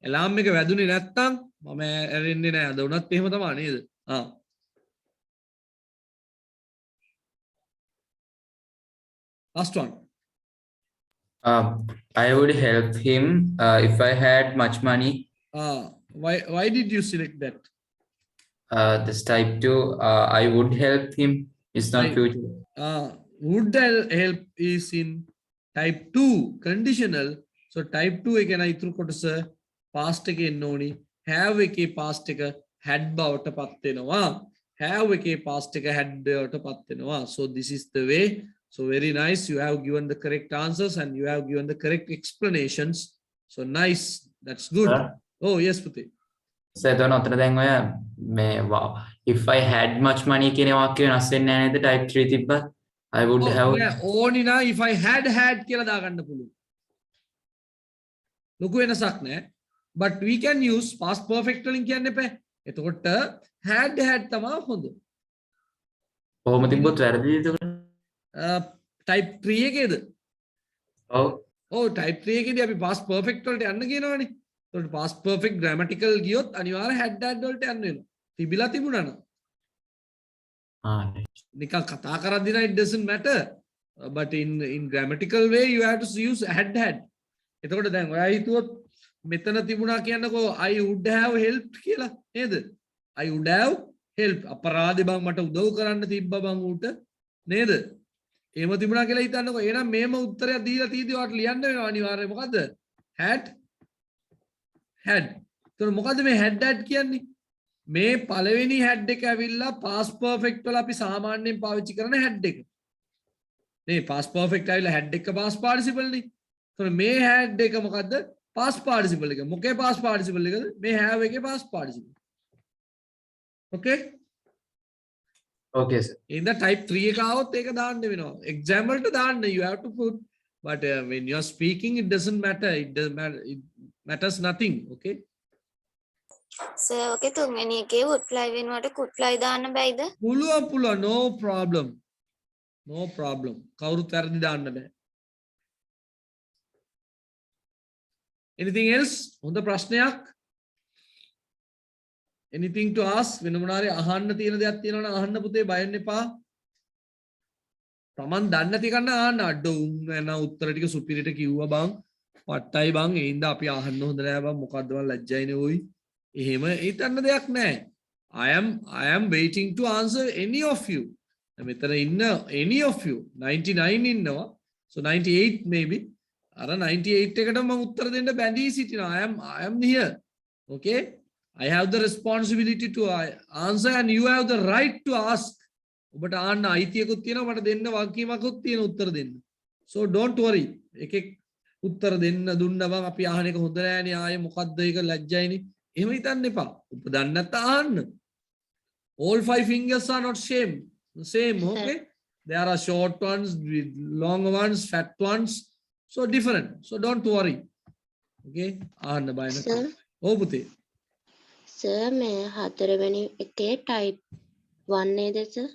alarm එක වැදුනේ නැත්තම් මම ඇරෙන්නේ නැහැ. අද උනත් එහෙම තමයි නේද? Last one. I would help him if I had much money. Why did you select that? This type 2, I would help him. It's not Right. future. Would help is in type 2 conditional. So type 2 එකේ නයි ඉතුරු කොටස past එකේ එන්න ඕනි. have එකේ past එක had බවට පත් වෙනවා. have එකේ past එක had බවට පත් වෙනවා. So this is the way. So very nice. You have given the correct answers and you have given the correct explanations. So nice. That's good. Sir? Oh yes, Puti. So එතන ඔතන දැන් ඔය මේ if I had much money කියන වාක්‍ය වෙනස් වෙන්නේ නැහැ නේද type 3 තිබ්බත් I would have. ඕනි නා if I had කියලා දාගන්න පුළුවන්. ලොකු වෙනසක් නැහැ. But we can use past perfect වලින් කියන්න එපා. එතකොට had තමයි හොඳ. කොහොම තිබ්බොත් වැරදිද එතකොට? type 3 එකේද? ඔව්. ඔව් type 3 එකේදී අපි past perfect වලට යන්න කියනවනේ. එතකොට past perfect grammatical ගියොත් අනිවාර්ය had වලට යන්න වෙනවා. තිබිලා තිබුණා නම්. නිකන් කතා කරද්දී නම් it doesn't matter. But in grammatical way you have to use had. එතකොට දැන් ඔයා හිතුවොත් මෙතන තිබුණා කියන්නකෝ I would have helped කියලා නේද? I would have helped. අපරාධේ බං මට උදව් කරන්න තිබ්බා බං ඌට නේද? එහෙම තිබුණා කියලා හිතන්නකෝ. එහෙනම් මේම උත්තරයක් දීලා තීදී ඔයාලට ලියන්න වෙනවා අනිවාර්යයෙන්. මොකද්ද? had. එතකොට මොකද්ද මේ had කියන්නේ? මේ පළවෙනි had එක ඇවිල්ලා past perfect වල අපි සාමාන්‍යයෙන් පාවිච්චි කරන had එක. මේ past perfect ඇවිල්ලා had එක past participle නේ. එතකොට මේ had එක මොකද්ද? past participle එක. මොකේ past participle එකද? මේ have එකේ past participle. Okay? Okay sir. In the type 3 එක આવොත් ඒක දාන්න වෙනවා. exam වලට දාන්න you have to put, but when you are speaking it doesn't matter. It matters nothing. Okay? Sir okay තුන්වෙනි එකේ would fly වෙනුවට could fly දාන්න බැයිද? පුළුවන් no problem. කවුරුත් වැරදි දාන්න බෑ. Anything else? හොඳ ප්‍රශ්නයක්? Anything to ask? වෙන මොනාරි අහන්න තියෙන දෙයක් තියෙනවා නම් අහන්න පුතේ බය වෙන්න එපා. Taman දන්නේ නැති කන්න අහන්න අඩ උන් වෙන උත්තර ටික සුපිරිට කිව්වා බං. පට්ටයි බං ඒ ඉඳ අපි අහන්න හොඳ නෑ බං මොකද්ද බං ලැජ්ජයිනේ ඔයි. එහෙම හිතන්න දෙයක් නෑ. I am waiting to answer any of you. මෙතන ඉන්න any of you 99 ඉන්නවා. So 98 maybe. අර 98 එකට මම උත්තර දෙන්න බැඳී සිටිනවා. I am here. Okay? I have the responsibility to answer and you have the right to ask. ඔබට ආන්න අයිතියකුත් තියෙනවා මට දෙන්න වගකීමකුත් තියෙන උත්තර දෙන්න. So don't worry. එකෙක් උත්තර දෙන්න දුන්න බං අපි අහන එක හොඳ නෑනේ ආයේ මොකද්ද ඒක ලැජ්ජයිනේ. එහෙම හිතන්න එපා. ඔබ දන්නේ නැත්නම් අහන්න. All 5 fingers are not same, okay? There are short ones, long ones, fat ones. So different. So don't worry. Okay? අහන්න බය නැත්නම්. ඔව් පුතේ. සර් මේ හතරවෙනි එකේ type 1 නේද සර්?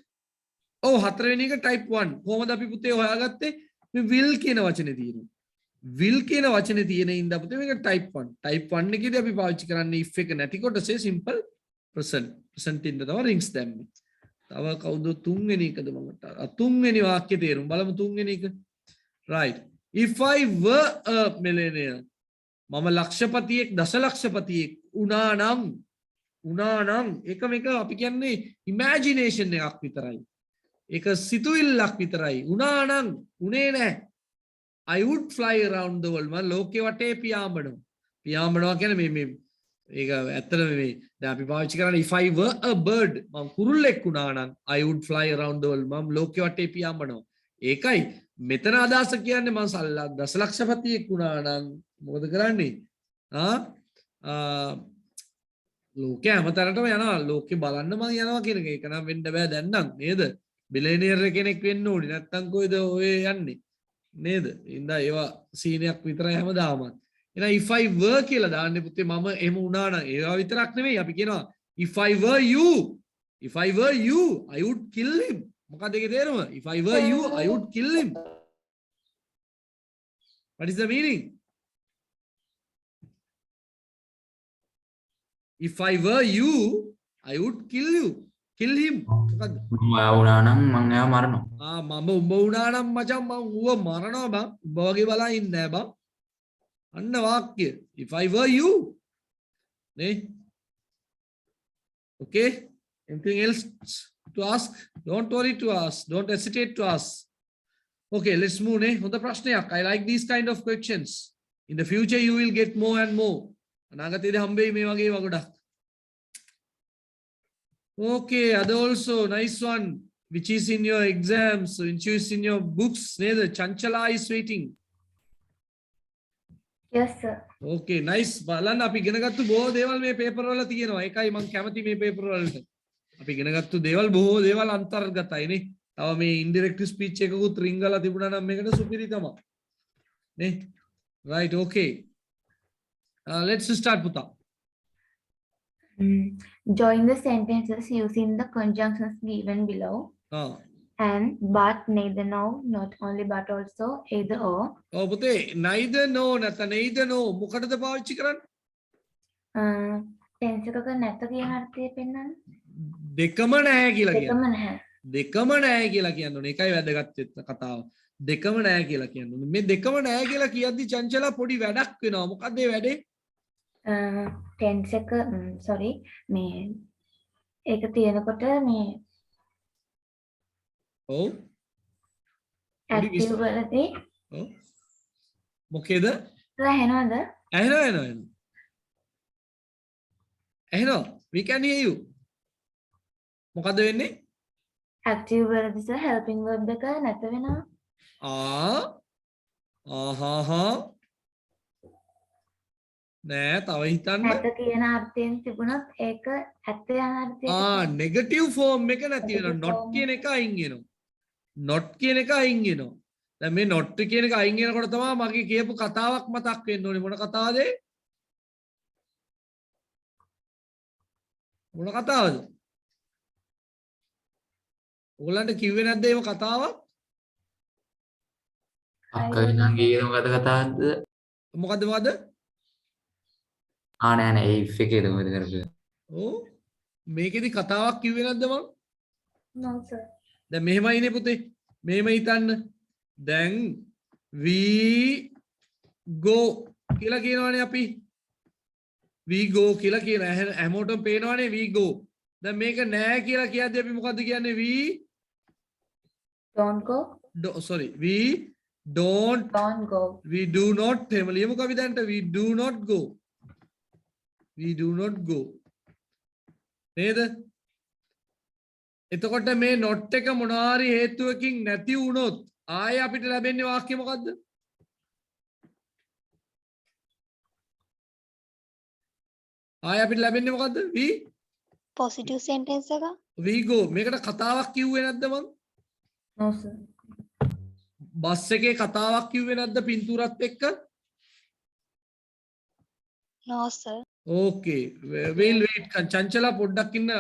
ඔව් හතරවෙනි එක type 1. කොහොමද අපි පුතේ හොයාගත්තේ? මේ will කියන වචනේ තියෙනවා. will කියන වචනේ තියෙන ඉඳ පුතේ මේක type 1. type 1 එකේදී අපි පාවිච්චි කරන්නේ if එක නැති කොටසේ simple present ඉන්න තමයි rings දැම්මේ. තව කවුද තුන්වෙනි එකද මමට? තුන්වෙනි වාක්‍යය තේරුම් බලමු තුන්වෙනි එක. right. If I were a millionaire මම ලක්ෂපතියෙක් දසලක්ෂපතියෙක් වුණා නම් එක මේක අපි කියන්නේ imagination එකක් විතරයි. ඒක සිතුවිල්ලක් විතරයි. වුණා නම් උනේ නැහැ. I would fly around the world. මම ලෝකෙ වටේ පියාඹනවා. පියාඹනවා කියන්නේ මේ ඒක ඇත්තටම මේ දැන් අපි පාවිච්චි කරන්නේ if I were a bird මම කුරුල්ලෙක් වුණා නම් I would fly around the world. මම ලෝකෙ වටේ පියාඹනවා. ඒකයි මෙතන අදහස කියන්නේ මම දසලක්ෂපතියෙක් වුණා නම් මොකද කරන්නේ? ලෝකෙ හැමතැනටම යනවා. ලෝකෙ බලන්න මම යනවා කියන එක. ඒක නම් වෙන්න බෑ දැන් නම් නේද? බිලියනියර් කෙනෙක් වෙන්න ඕනේ. නැත්තම් කොයිද ඔය යන්නේ? නේද? ඉඳා ඒවා සීනයක් විතරයි හැමදාම. එහෙනම් if I were කියලා දාන්නේ පුතේ මම එහෙම වුණා නම් ඒවා විතරක් නෙමෙයි අපි කියනවා if I were you, if I were you I would kill him. මොකක්ද ඒකේ තේරුම? if I were you I would kill him. What is the meaning? If I were you I would kill you. Kill him. මොකද්ද? මම වුණා නම් මං එයාව මරනවා. මම උඹ වුණා නම් මචං මං ඌව මරනවා බං. උඹ වගේ බලා ඉන්නේ නෑ බං. අන්න වාක්‍ය. If I were you. නේ? Okay? Anything else to ask? Don't worry to ask. Don't hesitate to ask. Okay, let's move. නේ? හොඳ ප්‍රශ්නයක්. I like these kind of questions. In the future you will get more and more. අනාගතයේදී හම්බෙයි මේ වගේ ඒවා ගොඩක්. Okay, other also nice one which is in your exams, which is in your books. Neither Chanchala is waiting. yes sir. Okay, nice. බලන්න අපි ඉගෙන ගත්තු බොහෝ දේවල් මේ පේපර් වල තියෙනවා. ඒකයි මම කැමති මේ පේපර් වලට. අපි ඉගෙන ගත්තු දේවල් බොහෝ දේවල් අන්තර්ගතයි නේ. තව මේ ඉන්ඩිරෙක්ට් ස්පීච් එකකුත් රින් ගාලා තිබුණා නම් මේකට සුපිරි තමයි. නේ? Right, okay. Let's start පුතා. Join the sentences using the conjunctions given below. And but neither no, not only but also either or. ඔව් පුතේ neither no නැත්නම් neither no මොකටද පාවිච්චි කරන්නේ? tense එකක නැත කියන අර්ථය පෙන්වන්න. දෙකම නැහැ කියලා දෙකම කියන්නේ. නැහැ. දෙකම නැහැ කියලා කියන්න ඕනේ. ඒකයි වැදගත් කතාව. දෙකම නැහැ කියලා කියන්න ඕනේ. මේ දෙකම නැහැ කියලා කියද්දි චංචලා පොඩි වැඩක් වෙනවා. මොකද්ද ඒ වැඩේ? tense එක sorry මේ ඒක තියෙනකොට මේ ඔව් active වලදී ඔව් මොකේද? ඇහෙනවද? ඇහෙනවා. We can hear you. මොකද්ද වෙන්නේ? active වලදී sir helping verb එක නැත වෙනවා. නෑ තව හිතන්න. නැත කියන අර්ථයෙන් තිබුණොත් ඒක ඇත්ත යන අර්ථයකට. නෙගටිව් ෆෝම් එක නැති වෙනවා. not කියන එක අයින් වෙනවා. not කියන එක අයින් වෙනවා. දැන් මේ not කියන එක අයින් වෙනකොට තමයි මගේ කියපු කතාවක් මතක් වෙන්න ඕනේ. මොන කතාවද? මොන කතාවද? ඔයගලන්ට කිව්වේ නැද්ද එහෙම කතාවක්? අක්කා නම් ගියේ මොකද කතාවද? මොකද්ද? නෑ ඒ if එකේ මොකද කරන්නේ? ඔව් මේකෙදි කතාවක් කිව්වේ නැද්ද මං? no sir. දැන් මෙහෙමයිනේ පුතේ. මෙහෙම හිතන්න. දැන් we go කියලා කියනවානේ අපි. we go කියලා කියන හැමෝටම පේනවානේ we go. දැන් මේක නෑ කියලා කියද්දි අපි මොකද්ද කියන්නේ? we don't go. sorry we don't go. we do not එහෙම ලියමුකෝ අපි දැන්ට we do not go. We do not go. නේද? එතකොට මේ not එක මොනවාරි හේතුවකින් නැති වුණොත් ආයෙ අපිට ලැබෙන්නේ වාක්‍ය මොකද්ද? ආයෙ අපිට ලැබෙන්නේ මොකද්ද? we positive sentence එක. we go. මේකට කතාවක් කිව්වේ නැද්ද මං? no sir. බස් එකේ කතාවක් කිව්වේ නැද්ද පින්තූරත් එක්ක? no sir. Okay, we'll wait. Chanchala පොඩ්ඩක් ඉන්න.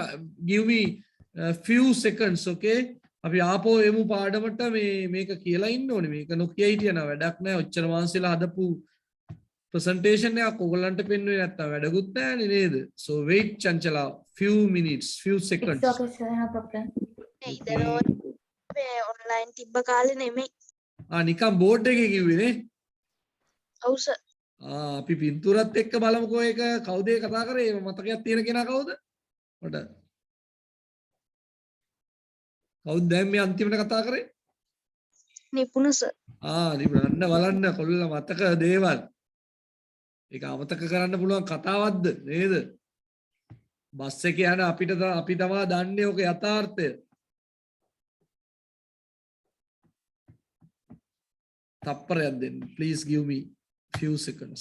Give me a few seconds, okay? අපි ආපහු එමු පාඩමට මේක කියලා ඉන්න ඕනේ. මේක නොකිය හිටියන වැඩක් නැහැ. ඔච්චර මාසෙලා හදපු presentation එකක් ඔයගලන්ට පෙන්වන්නේ නැත්තම් වැඩකුත් නැහැනේ නේද? So wait Chanchala few minutes, few seconds. it's okay sir, no problem. online තිබ්බ කාලේ නෙමෙයි. නිකන් බෝඩ් එකේ කිව්වේ නේ? ඔව් සර්. අපි පින්තූරත් එක්ක බලමුකෝ ඒක කවුද ඒ කතා කරේ? මතකයක් තියෙන කෙනා කවුද? මට කවුද දැන් මේ අන්තිමට කතා කරේ? නිපුණ සර්. නිපුණ බලන්න කොල්ල මතක දේවල්. ඒක අමතක කරන්න පුළුවන් කතාවක්ද නේද? බස් එකේ යන අපි තමයි දන්නේ ඔක යථාර්ථය. තප්පරයක් දෙන්න. Please give me few seconds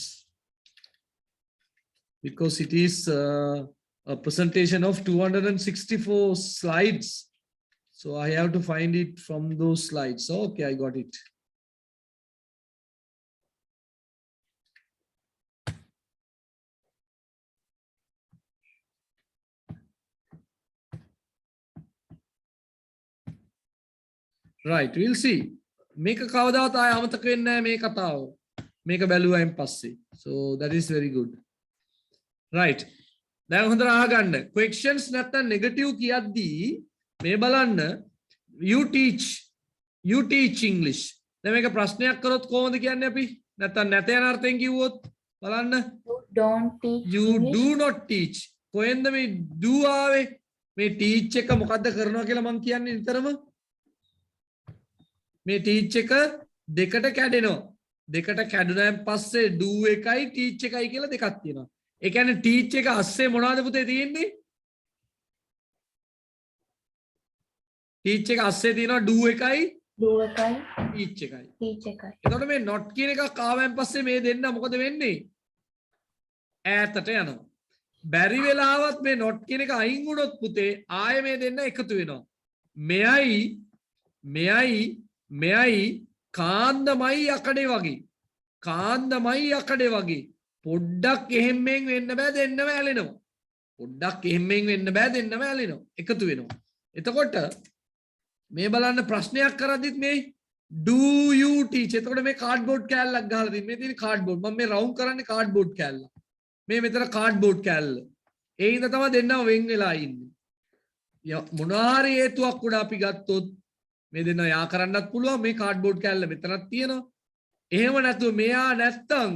because it is a presentation of 264 slides, so I have to find it from those slides. Okay, I got it. right, we'll see. මේක කවදාවත් ආය අමතක වෙන්නේ නැහැ මේ කතාව. මේක බැලුවායින් පස්සේ. So that is very good. Right. දැන් හොඳට අහගන්න. questions නැත්නම් negative කියද්දී මේ බලන්න you teach English. දැන් මේක ප්‍රශ්නයක් කරොත් කොහොමද කියන්නේ අපි? නැත්නම් නැත යන අර්ථයෙන් කිව්වොත් බලන්න. You don't teach You English. do not teach. කොහෙන්ද මේ do ආවේ? මේ teach එක මොකද්ද කරනවා කියලා මම කියන්නේ නිතරම. මේ teach එක දෙකට කැඩෙනවා. දෙකට කැඩුණාන් පස්සේ do එකයි teach එකයි කියලා දෙකක් තියෙනවා. ඒ කියන්නේ teach එක අස්සේ මොනවද පුතේ තියෙන්නේ? teach එක අස්සේ තියෙනවා do එකයි Do එකයි teach එකයි. teach එකයි. එතකොට මේ not කියන එකක් ආවයන් පස්සේ මේ දෙන්න මොකද වෙන්නේ? ඈතට යනවා. බැරි වෙලාවත් මේ not කියන එක අයින් වුණොත් පුතේ ආයෙ මේ දෙන්න එකතු වෙනවා. මෙයයි කාන්දමයි යකඩේ වගේ. කාන්දමයි යකඩේ වගේ. පොඩ්ඩක් එහෙම්මෙන් වෙන්න බෑ දෙන්නම ඇලෙනවා. පොඩ්ඩක් එහෙම්මෙන් වෙන්න බෑ දෙන්නම ඇලෙනවා. එකතු වෙනවා. එතකොට මේ බලන්න ප්‍රශ්නයක් කරද්දිත් මේ do you teach. එතකොට මේ කාඩ්බෝඩ් කෑල්ලක් ගහලා තියෙන්නේ. මේ තියෙන කාඩ්බෝඩ්. මම මේ රවුන්ඩ් කරන්නේ කාඩ්බෝඩ් කෑල්ල. මේ මෙතන කාඩ්බෝඩ් කෑල්ල. ඒ හින්දා තමයි දෙන්නම වෙන් වෙලා ඉන්නේ. මොනවා හරි හේතුවක් උඩ අපි ගත්තොත් මේ දෙන්න යා කරන්නත් පුළුවන්. මේ කාඩ්බෝඩ් කෑල්ල මෙතනක් තියෙනවා. එහෙම නැතුව මෙයා නැත්තම්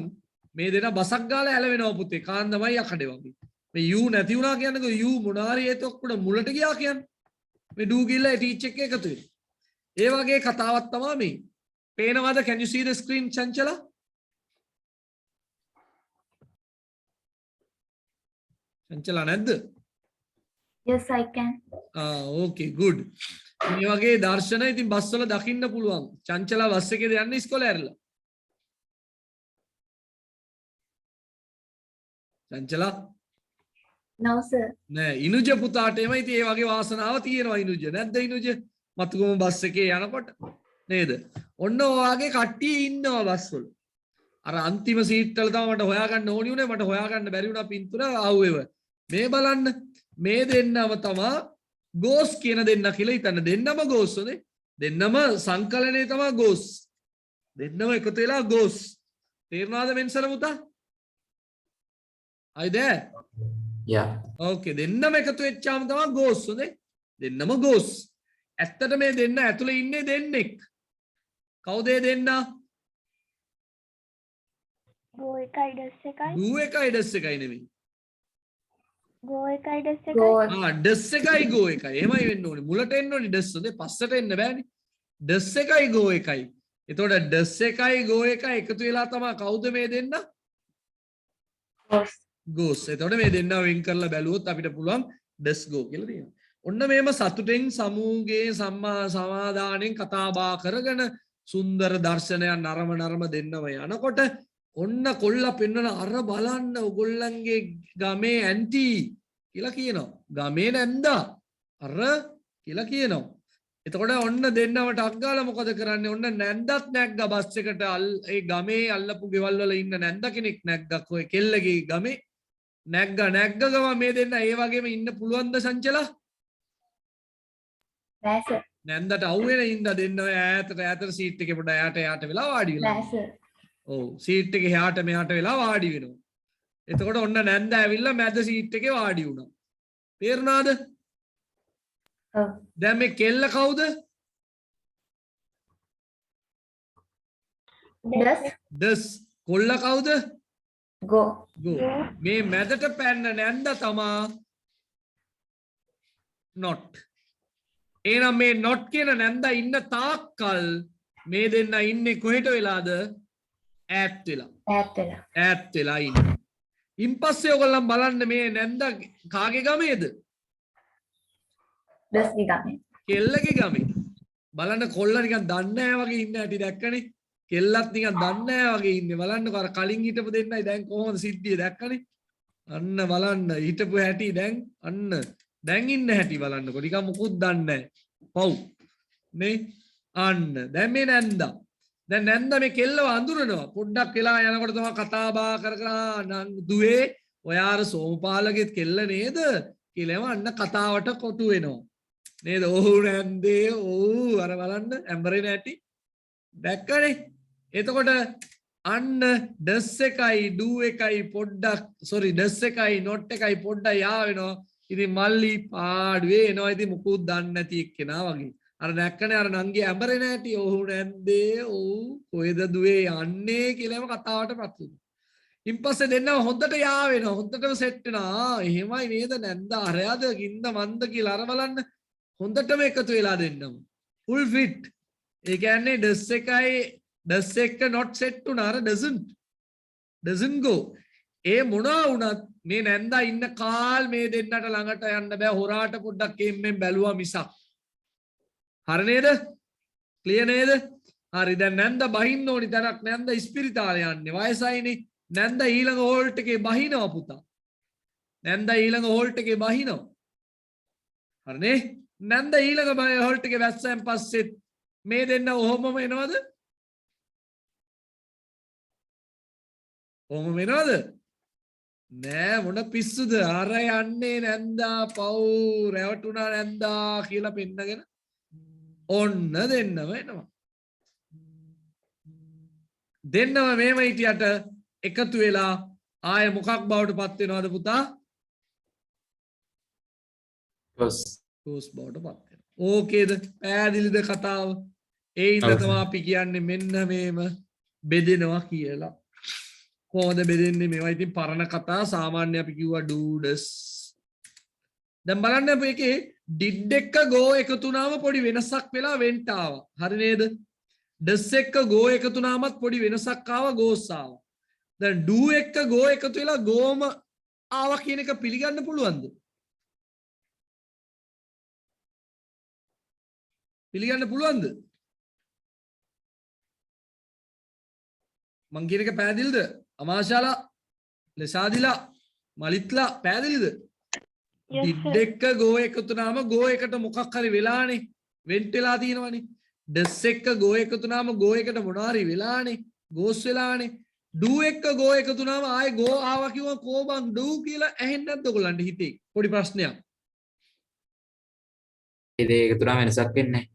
මේ දෙන්න බසක් ගාලා ඇලවෙනවා පුතේ. කාන්දමයි යකඩේ වගේ. මේ you නැති වුණා කියන්නේ you මොනවා හරි හේතුවක් උඩ මුලට ගියා කියන්නේ. මේ do ගිහලා teach එක එකතු වෙනවා. ඒ වගේ කතාවක් තමයි මේ. පේනවද? can you see the screen චංචල? චංචල නැද්ද? Yes, I can. okay good. මේ වගේ දර්ශන ඉතින් බස් වල දකින්න පුළුවන්. චංචල බස් එකේද යන්නේ ඉස්කෝලේ ඇරලා? චංචල No, sir. නෑ ඉනුජ පුතාට එම ඉතින් ඒ වගේ වාසනාව තියෙනවා ඉනුජ. නැද්ද ඉනුජ? මතුගම බස් එකේ යනකොට නේද? ඔන්න ඔයාගේ කට්ටිය ඉන්නවා බස් වල. අර අන්තිම සීට් වල තමයි මට හොයාගන්න ඕනි උනේ. මට හොයාගන්න බැරි වුණා පින්තූර ආවෙව. මේ බලන්න මේ දෙන්නම තමයි ගෝස් කියන දෙන්න කියලා හිතන්න. දෙන්නම ගෝස් නේ. දෙන්නම සංකලනයේ තමයි ගෝස්. දෙන්නම එකතු වෙලා ගෝස්. තේරුණාද මෙන්සර පුතා? Are you there? Yeah. Okay, දෙන්නම එකතු වෙච්චාම තමයි ගෝස් නේ. දෙන්නම ගෝස්. ඇත්තට මේ දෙන්න ඇතුලේ ඉන්නේ දෙන්නෙක්. කවුද ඒ දෙන්න? Go එකයි ඩස් එකයි. do එකයි ඩස් එකයි නෙමෙයි. Go එකයි ඩස් එකයි. Go. ඩස් එකයි go එකයි. එහෙමයි වෙන්න ඕනේ. මුලට එන්න ඕනේ ඩස් නේ. පස්සට එන්න බෑනේ. ඩස් එකයි go එකයි. එතකොට ඩස් එකයි go එකයි එකතු වෙලා තමයි කවුද මේ දෙන්න? Goes. ගෝස්. එතකොට මේ දෙන්න වෙන් කරලා බැලුවොත් අපිට පුළුවන් ඩස් ගෝ කියලා තියෙනවා. ඔන්න මේම සතුටෙන් සමූහයේ සම්මා සමාදානෙන් කතා බහ කරගෙන සුන්දර දර්ශනයක් නරම දෙන්නම යනකොට ඔන්න කොල්ලා පෙන්වන අර බලන්න ඔයගොල්ලන්ගේ ගමේ ඇන්ටි කියලා කියනවා. ගමේ නැන්දා අර කියලා කියනවා. එතකොට ඔන්න දෙන්නම ටක් ගාලා මොකද කරන්නේ? ඔන්න නැන්දත් නැග්ගා බස් එකට. ඒ ගමේ අල්ලපු ගෙවල් වල ඉන්න නැන්ද කෙනෙක් නැග්ගා. ඔය කෙල්ලගේ ගමේ නැග්ග ගම මේ දෙන්න ඒ වගේම ඉන්න පුළුවන්ද සංචලා? Bye, sir. නැන්දට අවුවෙන ඉඳ දෙන්න ඔය ඈතට සීට් එකේ පොඩ යට වෙලා වාඩි වෙලා. Bye, sir. ඔව් සීට් එකේ එහාට මෙහාට වෙලා වාඩි වෙනවා. එතකොට ඔන්න නැන්ද ඇවිල්ලා මැද සීට් එකේ වාඩි වුණා. තේරුණාද? Oh. දැන් මේ කෙල්ල කවුද? Does. දස්. කොල්ල කවුද? Go. ගෝ. මේ මැදට පැන්න නැන්ද තමා not. එහෙනම් මේ not කියන නැන්ද ඉන්න තාක්කල් මේ දෙන්න ඉන්නේ කොහෙට වෙලාද? ඈත් වෙලා. ඈත් වෙලා ඉන්නේ. ඉන්පස්සේ ඔයගොල්ලන් බලන්න මේ නැන්ද කාගේ ගමේද? Does ගේ ගමේ. කෙල්ලගේ ගමේ. බලන්න කොල්ල නිකන් දන්නේ නැහැ වගේ ඉන්න හැටි දැක්කනේ. කෙල්ලත් නිකන් දන්නේ නැහැ වගේ ඉන්නේ. බලන්නකො අර කලින් හිටපු දෙන්නයි දැන් කොහොමද සිද්ධිය දැක්කනේ. අන්න බලන්න හිටපු හැටි දැන් ඉන්න හැටි බලන්නකො. නිකන් මොකුත් දන්නේ නැහැ. පව්. නේ? අන්න දැන් මේ නැන්දා. දැන් නැන්දා මේ කෙල්ලව අඳුරනවා. පොඩ්ඩක් වෙලා යනකොට තමයි කතා බහ කර දුවේ ඔයා අර සෝමපාලගේ කෙල්ල නේද? කියලා අන්න කතාවට කොටු වෙනවා. නේද? ඔව් නැන්දේ ඔව් අර බලන්න ඇම්බරේ නැටි දැක්කනේ. එතකොට අන්න ඩස් එකයි ඩූ එකයි පොඩ්ඩක් සෝරි ඩස් එකයි නොට් එකයි පොඩ්ඩක් යා වෙනවා. ඉතින් මල්ලි පාඩුවේ එනවා. ඉතින් මුකුත් දන්නේ නැති එක්කෙනා වගේ. අර දැක්කනේ අර නංගි ඇම්බරේ නැටි ඔව් නැන්දේ ඔව් කොහෙද දුවේ යන්නේ කියලාම කතාවටපත් වෙනවා. ඉන්පස්සේ දෙන්නව හොඳට යා වෙනවා. හොඳටම සෙට් වෙනවා. එහෙමයි නේද නැන්ද අරයාද ගින්ද මන්ද කියලා අර බලන්න. හොඳටම එකතු වෙලා දෙන්නම. Full fit. ඒ කියන්නේ ඩස් එක not set උනා අර doesn't go. ඒ මොනවා වුණත් මේ නැන්දා ඉන්න කාල් මේ දෙන්නට ළඟට යන්න බෑ. හොරාට පොඩ්ඩක් එම්මෙන් බැලුවා මිසක්. හරි නේද? ක්ලියර් නේද? හරි දැන් නැන්දා බහින්න ඕනි තරක් නැන්දා ඉස්පිරිතාලේ යන්නේ. වයසයිනේ. නැන්දා ඊළඟ හෝල්ට් එකේ බහිනවා පුතා. නැන්දා ඊළඟ හෝල්ට් එකේ බහිනවා. හරිනේ? නැන්දා ඊළඟ හෝල්ට් එකේ වැස්සෙන් පස්සේ මේ දෙන්න ඔහොමම එනවද? ඔහොම එනවද? නෑ මොන පිස්සුද? අර යන්නේ නැන්දා පව් රැවටුණා නැන්දා කියලා පෙන්නගෙන ඔන්න දෙන්නම එනවා. දෙන්නම මේම හිටියට එකතු වෙලා ආය මොකක් බවට පත් වෙනවද පුතා? Close. ටෝස් බවට පත් වෙනවා. ඕකේද? පෑදිලිද කතාව? ඒ ඉඳ තමයි අපි කියන්නේ මෙන්න මේම බෙදෙනවා කියලා. කොහොමද බෙදෙන්නේ? මේවා ඉතින් පරණ කතා. සාමාන්‍ය අපි කිව්වා ඩූඩස්. දැන් බලන්න අපි එකේ did එක go එකතු වුණාම පොඩි වෙනසක් වෙලා වෙන්ට ආවා. හරි නේද? does එක go එකතු වුණාමත් පොඩි වෙනසක් ආවා goes ආවා. දැන් do එක go එකතු වෙලා goම ආවා කියන එක පිළිගන්න පුළුවන්ද? පිළිගන්න පුළුවන්ද? මං කියන එක පැහැදිලිද? අමාශාලා, ලෙසාදිලා, මලිත්ලා පැහැදිලිද? did එක go එකතු වුණාම go එකට මොකක් හරි වෙලානේ වෙන්ට් වෙලා තියෙනවනේ. does එක go එකතු වුණාම go එකට මොනවා හරි වෙලානේ goes වෙලානේ. do එක go එකතු වුණාම ආයේ go ආවා කිව්වම කොබන් do කියලා ඇහෙන්නේ නැද්ද ඔයගොල්ලන්ට හිතේ? පොඩි ප්‍රශ්නයක්. ඒ දෙක එකතු වුණාම වෙනසක් වෙන්නේ නැහැ.